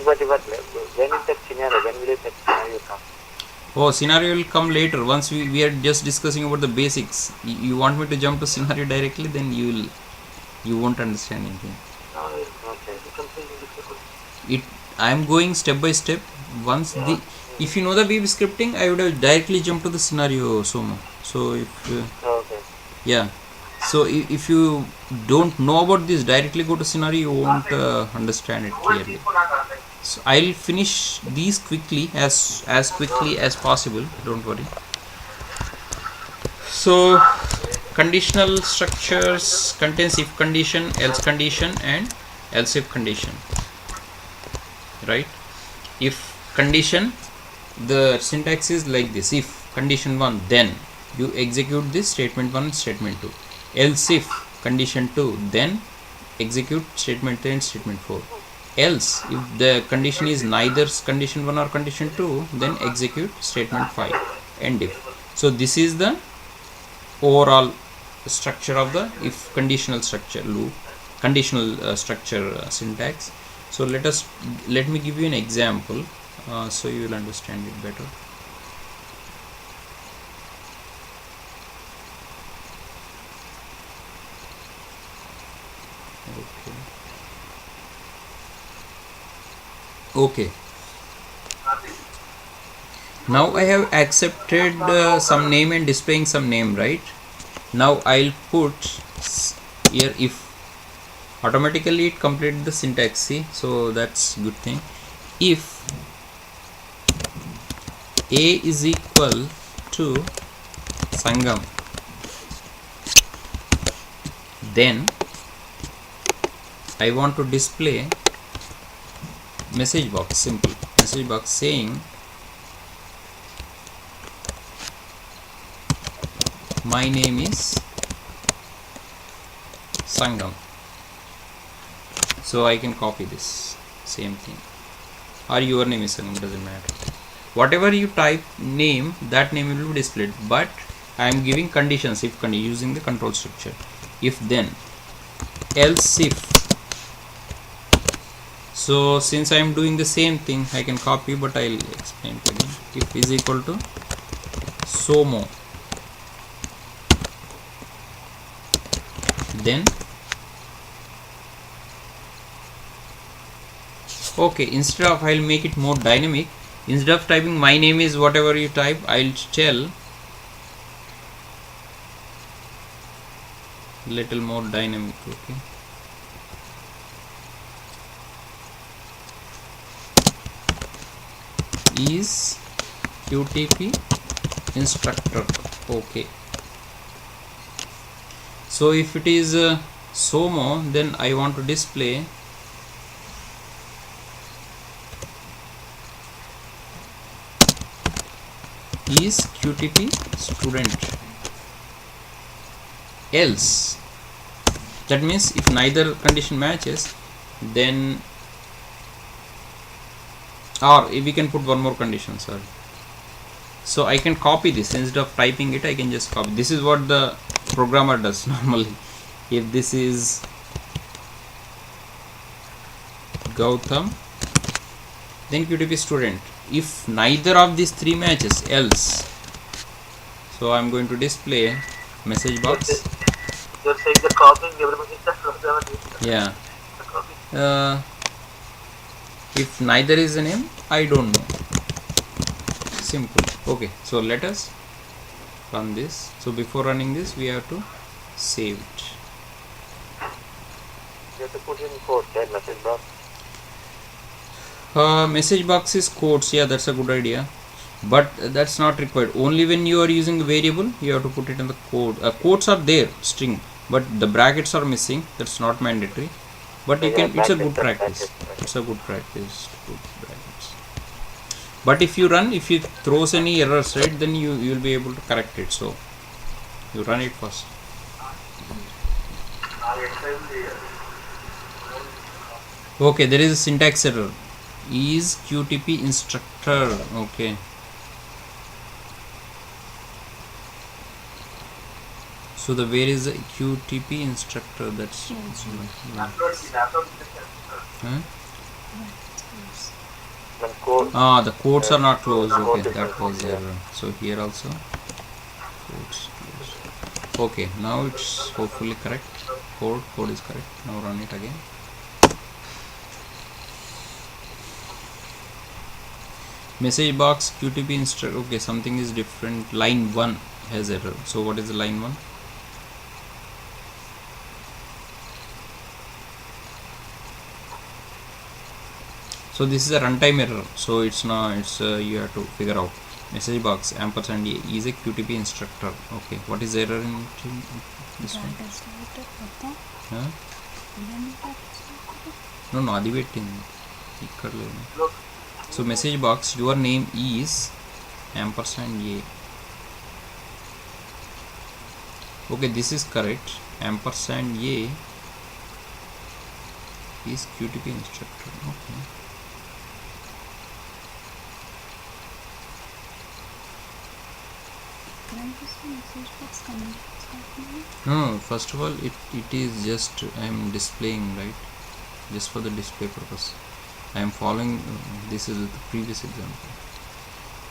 S2: But when is that scenario? When will that scenario come?
S1: Oh, scenario will come later. Once we are just discussing about the basics. You want me to jump to scenario directly, then you won't understand anything.
S2: Okay.
S1: I am going step by step. Once if you know the VB scripting, I would have directly jumped to the scenario, Somo. So if
S2: Okay.
S1: yeah, so if you don't know about this, directly go to scenario, you won't understand it clearly. So I'll finish these quickly, as quickly as possible, don't worry. So conditional structures contains if condition, else condition and else if condition, right? If condition, the syntax is like this: if condition 1, then you execute this statement 1 and statement 2. Else if condition 2, then execute statement 3 and statement 4. Else if the condition is neither condition 1 or condition 2, then execute statement 5. End if. So this is the overall structure of the if conditional structure loop, conditional structure syntax. So let me give you an example so you will understand it better. Okay. Now I have accepted some name and displaying some name, right? Now I'll put here if. Automatically it completed the syntax, see, so that's good thing. If A is equal to Sangam, then I want to display message box, simple message box saying my name is Sangam. So I can copy this same thing, or your name is Sangam, doesn't matter. Whatever you type name, that name will be displayed, but I am giving conditions if using the control structure. If then, else if. So since I am doing the same thing, I can copy, but I'll explain it again. If is equal to Somo, then okay, instead of, I'll make it more dynamic. Instead of typing my name is whatever you type, I'll tell little more dynamic. Okay, is QTP instructor. Okay, so if it is Somo, then I want to display is QTP student. Else, that means if neither condition matches, then, or if we can put one more condition, sorry. So I can copy this, instead of typing it I can just copy. This is what the programmer does normally. If this is Gautam, then QTP student. If neither of these three matches, else. So I'm going to display message box.
S3: You're saying the copying everybody does.
S1: Yeah. If neither is a name, I don't know. Simple. Okay, so let us run this. So before running this, we have to save it.
S2: You have to put in code, that message box.
S1: Message box is quotes. Yeah, that's a good idea, but that's not required. Only when you are using a variable, you have to put it in the code. Quotes are there, string, but the brackets are missing. That's not mandatory, but you can. It's a good practice. It's a good practice to put brackets. But if you throws any errors, right, then you will be able to correct it. So you run it first. Okay, there is a syntax error. is QTP instructor. Okay, so the where is the QTP instructor? That's huh?
S2: When code,
S1: The codes are not closed. Okay, that was error. So here also codes closed. Okay, now it's hopefully correct. Code is correct. Now run it again. Message box QTP instructor. Okay, something is different. Line 1 has error. So what is the line 1? So this is a runtime error. So it's not. It's you have to figure out. Message box ampersand is a QTP instructor. Okay, what is error in this one? Huh? No, అది పెట్టింది ఇక్కడ లేదు. So message box, your name is ampersand a. Okay, this is correct. Ampersand a is QTP instructor. Okay. No, first of all, it is just I am displaying, right? Just for the display purpose. I am following. This is the previous example.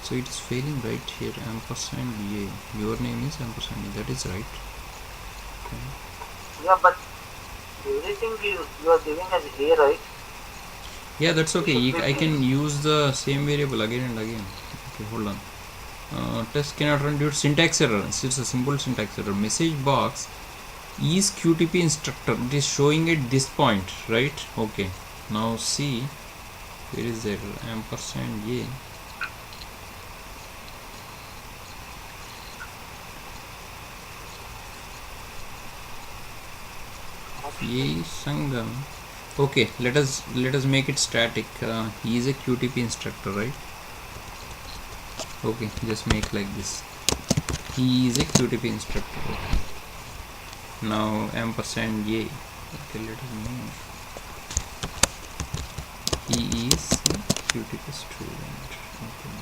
S1: So it is failing right here. Ampersand a. Your name is ampersand a. That is right. Okay.
S3: Yeah, but everything you are giving as a, right?
S1: Yeah, that's okay. I can use the same variable again and again. Okay, hold on. Test cannot run due to syntax error. It's a simple syntax error. Message box is QTP instructor. It is showing at this point, right? Okay. Now see, where is the error? Ampersand a. Sangam. Okay, let us make it static. He is a QTP instructor, right? Okay, just make like this. He is a QTP instructor. Okay. Now ampersand a. Okay, let us move. He is a QTP student. Okay.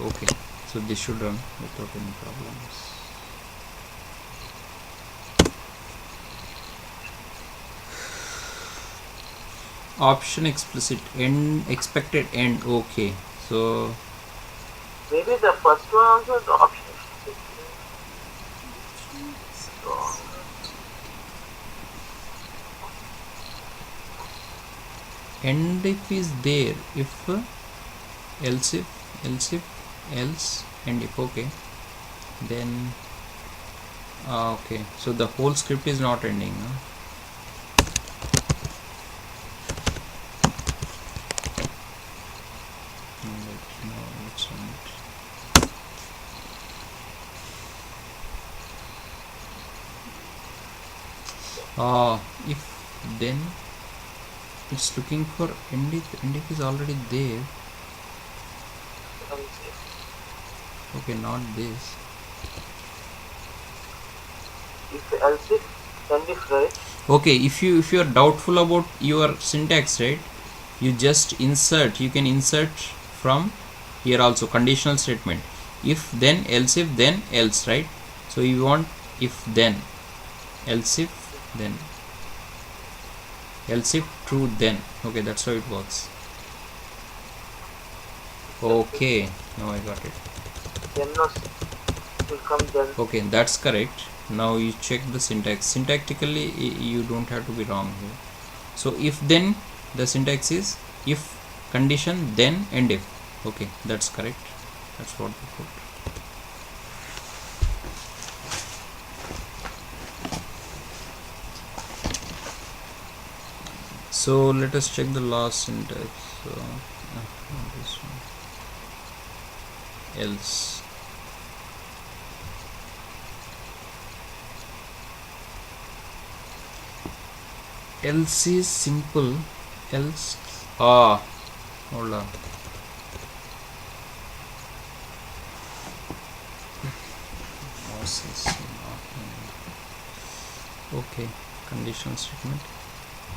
S1: Okay, so this should run without any problems. Option explicit end expected end. Okay, so
S3: Maybe the first one also is option.
S1: end if is there, if else if else and if. Okay, then okay, so the whole script is not ending, huh? If then it's looking for end if is already there. Okay, not this.
S3: If else if end if, right?
S1: Okay, if you are doubtful about your syntax, right, you just insert. You can insert from here also conditional statement. If then else if then else, right? So you want if then else if then else if true then. Okay, that's how it works. Okay, now I got it.
S3: Then no will come then.
S1: Okay, that's correct. Now you check the syntax. Syntactically you don't have to be wrong here. So if then, the syntax is if condition then end if. Okay, that's correct. That's what we put. So let us check the last syntax. This one. Else. Else is simple. Else. Hold on. Okay. conditional statement.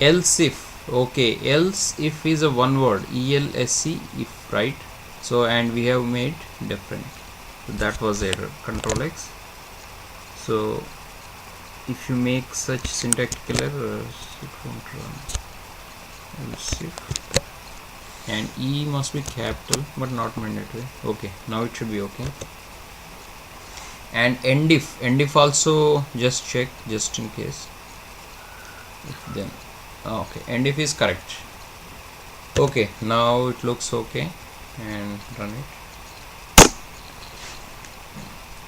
S1: Else if, okay, else if is a one word, else if, right? So and we have made different, so that was error. Control X. So if you make such syntactical errors, it won't run. Else if, and E must be capital but not mandatory. Okay, now it should be okay. And end if also just check, just in case. If then, okay, end if is correct. Okay, now it looks okay, and run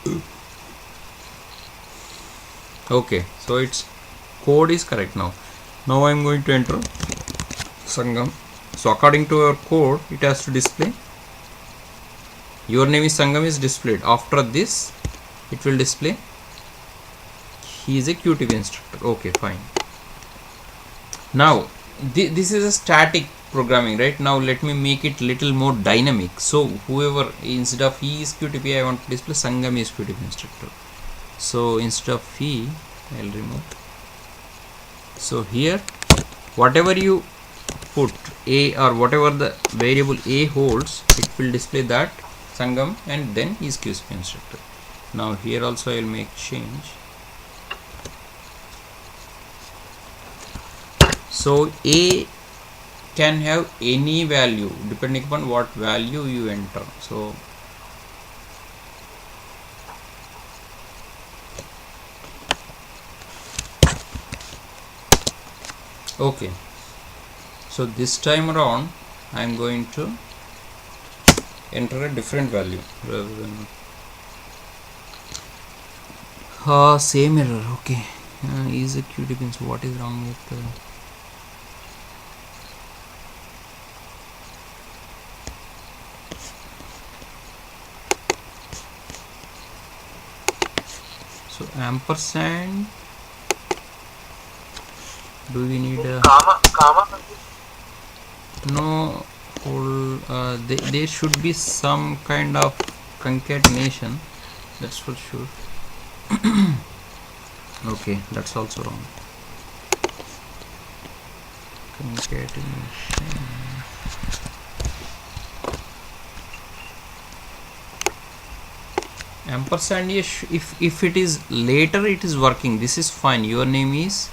S1: it. Okay, so its code is correct now. Now I'm going to enter Sangam. So according to our code, it has to display your name is Sangam is displayed. After this, it will display he is a QTP instructor. Okay, fine. Now this is a static programming, right? Now let me make it little more dynamic. So whoever, instead of he is QTP, I want to display Sangam is QTP instructor. So instead of he, I'll remove. So here, whatever you put a or whatever the variable a holds, it will display that Sangam and then he is QTP instructor. Now here also I will make change. So a can have any value depending upon what value you enter. So okay, so this time around I am going to enter a different value rather than same error. Okay, is a QTP. So what is wrong with the so ampersand? Do we need a
S3: Comma.
S1: no? There should be some kind of concatenation, that's for sure. Okay, that's also wrong. Concatenation. Ampersand, yes, if it is later it is working, this is fine. Your name is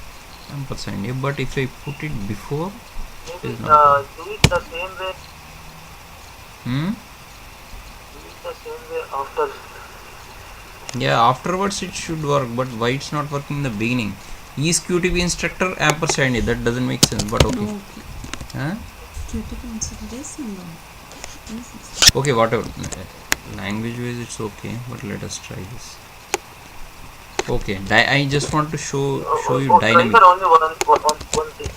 S1: ampersand, yeah, but if I put it before, it
S3: Maybe
S1: is not.
S3: do it the same way.
S1: Hmm?
S3: Do it the same way after.
S1: Yeah, afterwards it should work, but why it's not working in the beginning? Is QTP instructor ampersand, that doesn't make sense, but okay.
S4: No,
S1: Huh?
S4: QTP instructor is Sangam.
S1: Okay, whatever. Language wise it's okay, but let us try this. Okay, I just want to show you
S3: Try
S1: dynamic.
S3: for only one thing.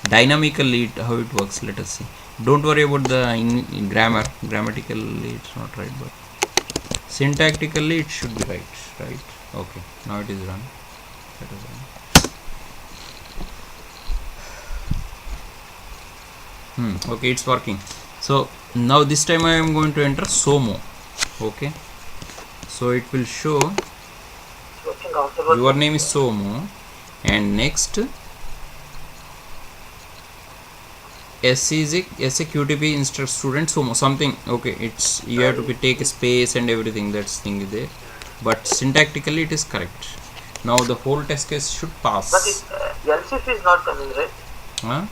S1: Dynamically how it works. Let us see. Don't worry about the in grammar. Grammatically it's not right, but syntactically it should be right. Okay, now it is run. Let us run. Okay, it's working. So now this time I am going to enter SOMO. Okay, so it will show
S3: Working afterwards.
S1: your name is SOMO, and next S is a QTP instructor student SOMO something. Okay, it's you have to take a space and everything, that's thing is there, but syntactically it is correct. Now the whole test case should pass.
S3: But else if is not coming, right?
S1: Huh?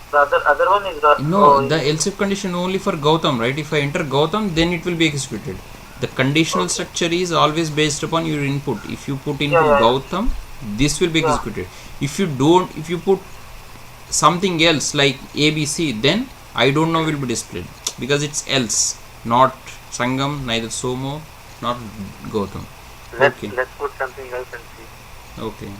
S3: The other one is not.
S1: No, the else if condition only for Gautam, right? If I enter Gautam, then it will be executed. The conditional structure is always based upon your input. If you put into Gautam, this will be executed. If you don't, if you put something else like ABC, then I don't know will be displayed, because it's else, not Sangam, neither SOMO, not Gautam.
S2: Let's
S1: Okay.
S2: put something else and see.
S1: Okay.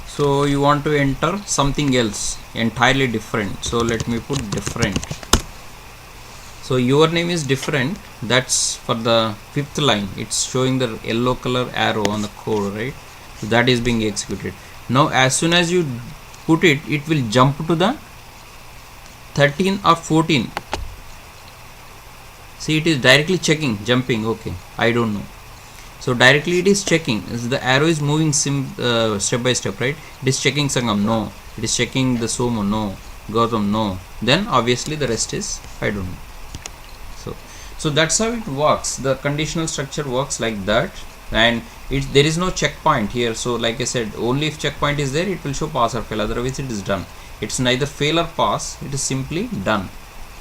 S1: So you want to enter something else entirely different. So let me put different. So your name is different. That's for the 5th line. It's showing the yellow color arrow on the code, right? So that is being executed. Now as soon as you put it, it will jump to the 13 or 14. See, it is directly checking, jumping. Okay, I don't know. So directly it is checking. The arrow is moving step by step, right? It is checking Sangam, no. It is checking the Somo, no. Gautam, no. Then obviously the rest is I don't know. So that's how it works. The conditional structure works like that, and there is no checkpoint here. So like I said, only if checkpoint is there, it will show pass or fail. Otherwise, it is done. It's neither fail or pass. It is simply done.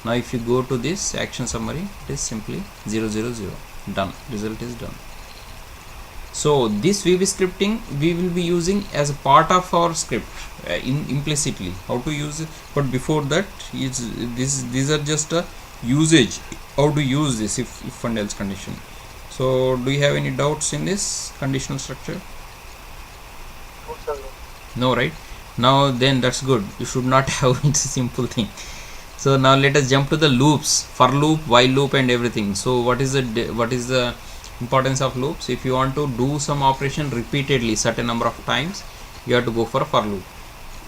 S1: Now, if you go to this action summary, it is simply 0, 0, 0. Done. Result is done. So this VB scripting we will be using as a part of our script implicitly. How to use it? But before that, these are just a usage. How to use this if and else condition. So do you have any doubts in this conditional structure? No, right? Now then that's good. You should not have. It's a simple thing. So now let us jump to the loops, for loop, while loop, and everything. So what is the importance of loops? If you want to do some operation repeatedly certain number of times, you have to go for a for loop.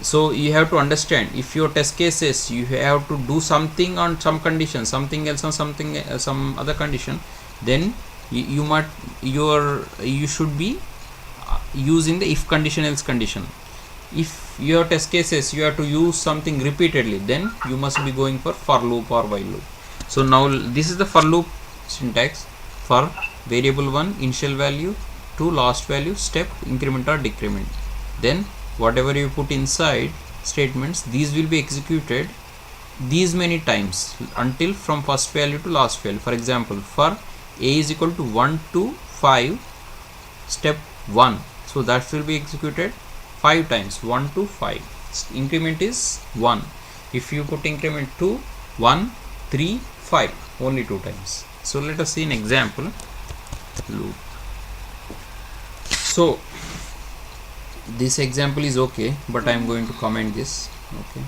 S1: So you have to understand, if your test cases you have to do something on some condition, something else on something some other condition, then you should be using the if condition else condition. If your test cases you have to use something repeatedly, then you must be going for loop or while loop. So now this is the for loop syntax. For variable 1 initial value to last value, step, increment or decrement. Then whatever you put inside statements, these will be executed these many times until from first value to last value. For example, for a is equal to 1 to 5, step 1, so that will be executed 5 times, 1 to 5. Increment is 1. If you put increment 2, 1, 3, 5, only 2 times. So let us see an example loop. So this example is okay, but I am going to comment this. Okay.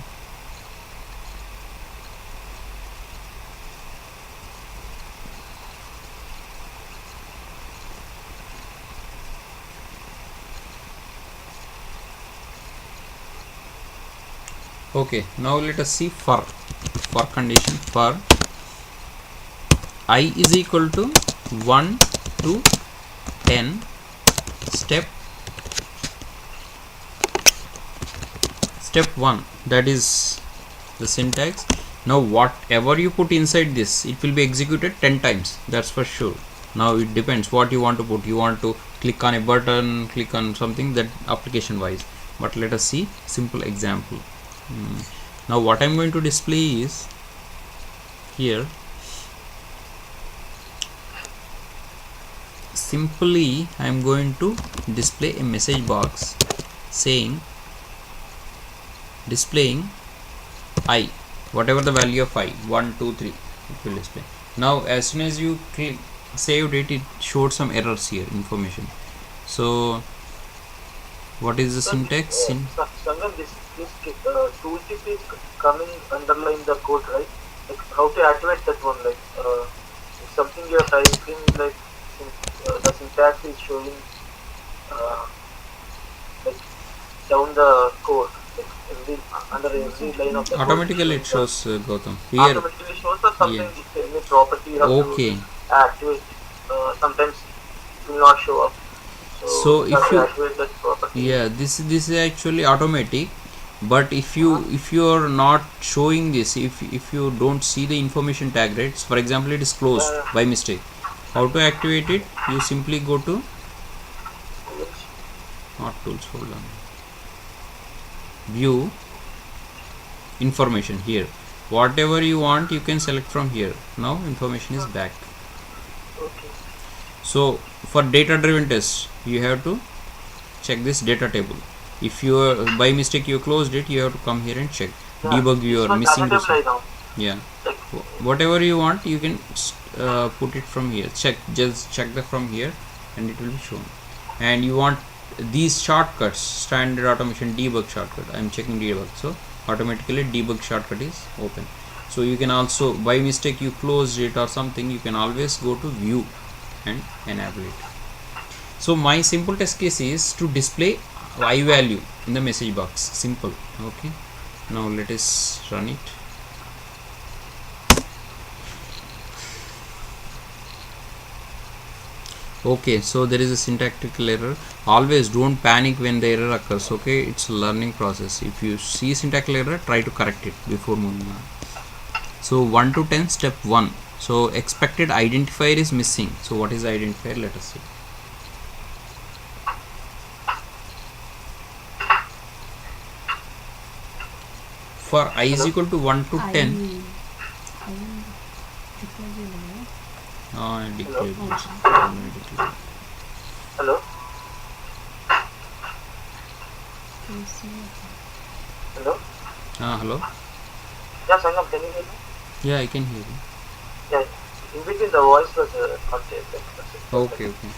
S1: Okay, now let us see for condition. For I is equal to 1 to 10, step 1, that is the syntax. Now whatever you put inside this, it will be executed 10 times, that's for sure. Now it depends what you want to put. You want to click on a button, click on something, that application wise. But let us see simple example. Now what I'm going to display is here, simply I'm going to display a message box saying displaying I, whatever the value of I, 1, 2, 3, it will display. Now as soon as you click saved it, it showed some errors here, information. So what is the syntax?
S3: Sangam, this tooltip is coming underline the code, right? Like how to activate that one, like if something you are typing, like the syntax is showing like down the code, like under every line of the
S1: automatically
S3: code,
S1: it shows Gautam here.
S3: Automatically shows, or something,
S1: Yeah.
S3: any property you have
S1: Okay.
S3: to activate. Sometimes it will not show up.
S1: So if you
S3: activate that property.
S1: Yeah, this is actually automatic, but if you are not showing this, if you don't see the information tag, right? For example, it is closed by mistake. How to activate it? You simply go to not tools, hold on, view, information. Here whatever you want you can select from here. Now information is back.
S3: Okay.
S1: So for data driven test, you have to check this data table. If you are by mistake you closed it, you have to come here and check, debug your missing result. Yeah, whatever you want you can put it from here. Just check the from here and it will be shown. And you want these shortcuts, standard automation debug shortcut, I am checking debug, so automatically debug shortcut is open. So you can also, by mistake you closed it or something, you can always go to view and enable it. So my simple test case is to display I value in the message box. Simple. Okay, now let us run it. Okay, so there is a syntactical error. Always don't panic when the error occurs. Okay, it's a learning process. If you see syntactical error, try to correct it before moving on. So 1 to 10, step 1. So expected identifier is missing. So what is the identifier? Let us see. For I is equal to 1 to 10. I declared this.
S3: Hello? Hello?
S1: Hello?
S3: Yeah, Sangam, can you hear me?
S1: Yeah, I can hear you.
S3: Yeah, in between the voice was not there.
S1: Okay, okay.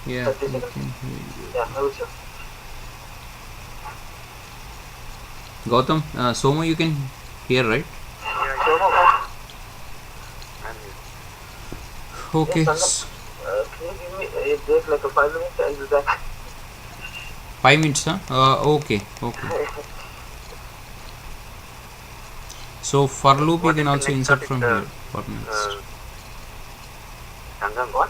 S1: Yeah, I
S3: 30
S1: can
S3: seconds.
S1: hear you.
S3: Yeah, I will show.
S1: Gautam, Soma, you can hear, right?
S3: So, no,
S2: I'm here.
S1: Okay.
S3: yeah, Sangam, can you give me a break like a 5 minutes? I'll be back.
S1: 5 minutes, huh? Okay, okay. So for loop you
S2: What
S1: can
S2: is the
S1: also
S2: next
S1: insert
S2: topic,
S1: from here. For next.
S2: Sangam, what?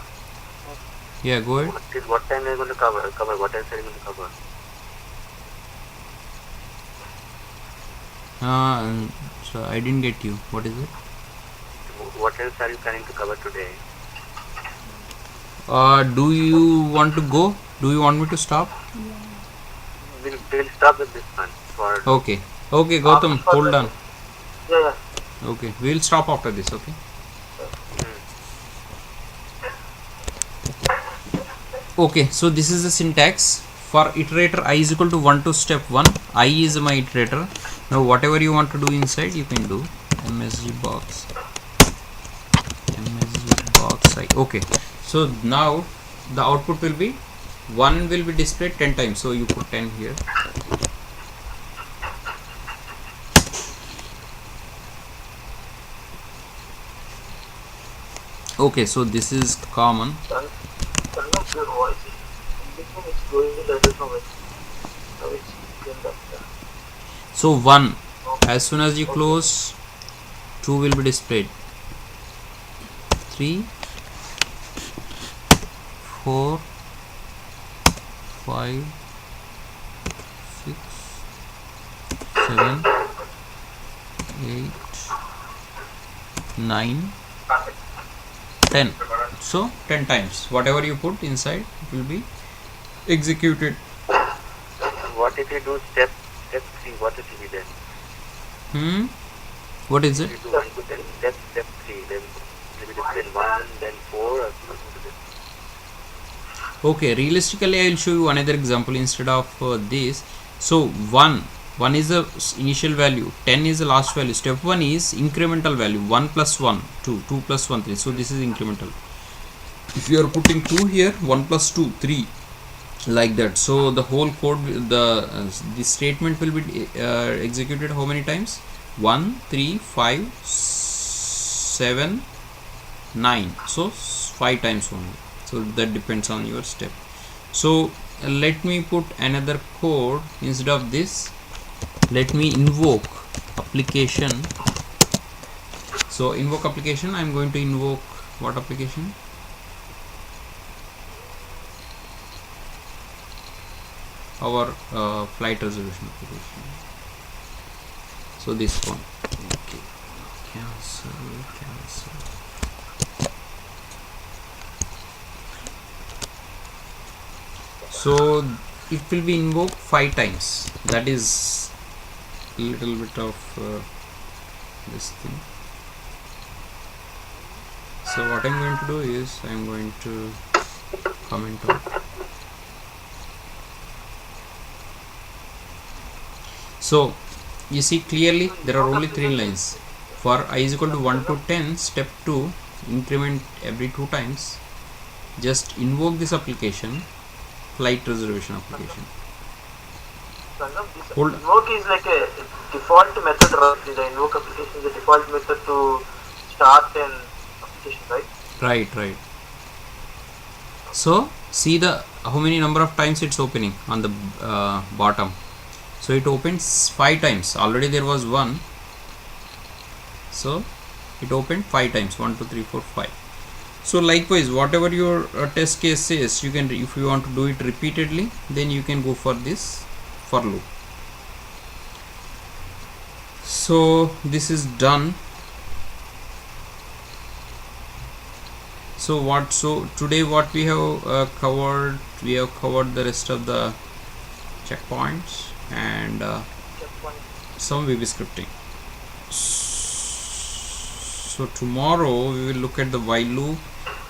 S1: Yeah, go ahead.
S2: What time are you going to cover? What else are you going to cover?
S1: So I didn't get you. What is it?
S2: What else are you planning to cover today?
S1: Do you want to go? Do you want me to stop?
S2: We'll stop with this one for
S1: Okay. Okay, Gautam, hold on.
S3: Yeah, yeah.
S1: Okay, we'll stop after this. Okay. Okay, so this is the syntax. For iterator I is equal to 1 to step 1. I is my iterator. Now whatever you want to do inside you can do. MSG box I. Okay, so now the output will be 1 will be displayed 10 times. So you put 10 here. Okay, so this is common.
S3: Sangam, your voice is in between it's going, I don't know when. Now it's came back.
S1: So 1, as soon as you close, 2 will be displayed. 3, 4, 5, 6, 7, 8, 9, 10. So 10 times. Whatever you put inside it will be executed.
S2: what if you do step 3? What it will be then?
S1: What is it?
S2: If you do 1 to 10, step 3, then it will be displayed 1, then 4, or something to this.
S1: Okay, realistically I will show you another example instead of this. So 1 is the initial value, 10 is the last value. Step 1 is incremental value, 1 plus 1 2, 2 plus 1 3. So this is incremental. If you are putting 2 here, 1 plus 2 3, like that. So the whole code, the statement will be executed how many times? 1 3 5 7 9. So 5 times only. So that depends on your step. So let me put another code instead of this. Let me invoke application. So invoke application, I am going to invoke what application? Our flight reservation application. So this one. Okay. Cancel. So it will be invoked 5 times. That is a little bit of this thing. So what I'm going to do is I'm going to comment on. So you see clearly there are only 3 lines. For I is equal to 1 to 10, step 2, increment every 2 times. Just invoke this application, flight reservation application.
S3: Sangam, this invoke is like a default method, right? The invoke application is the default method to start an application, right?
S1: Right. So see the how many number of times it's opening on the bottom. So it opens 5 times. Already there was 1. So it opened 5 times. 1 2 3 4 5. So likewise, whatever your test case says, you can, if you want to do it repeatedly, then you can go for this for loop. So this is done. So today what we have covered, we have covered the rest of the checkpoints and some VB scripting. So tomorrow we will look at the while loop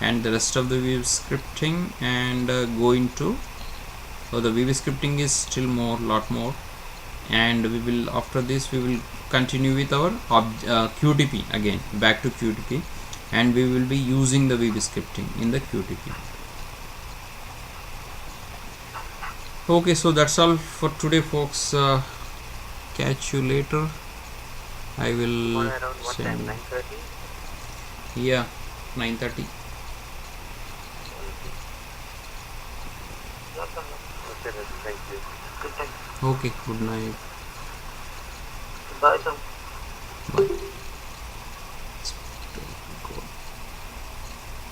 S1: and the rest of the VB scripting, and go into, so the VB scripting is still lot more, and we will, after this we will continue with our QTP, again back to QTP, and we will be using the VB scripting in the QTP. Okay, so that's all for today, folks. Catch you later. I will
S2: Around what time? 9:30?
S1: Yeah, 9:30.
S2: Okay, then, thank you.
S3: Good time.
S1: Okay, good night.
S3: Bye, Sam.
S1: Bye.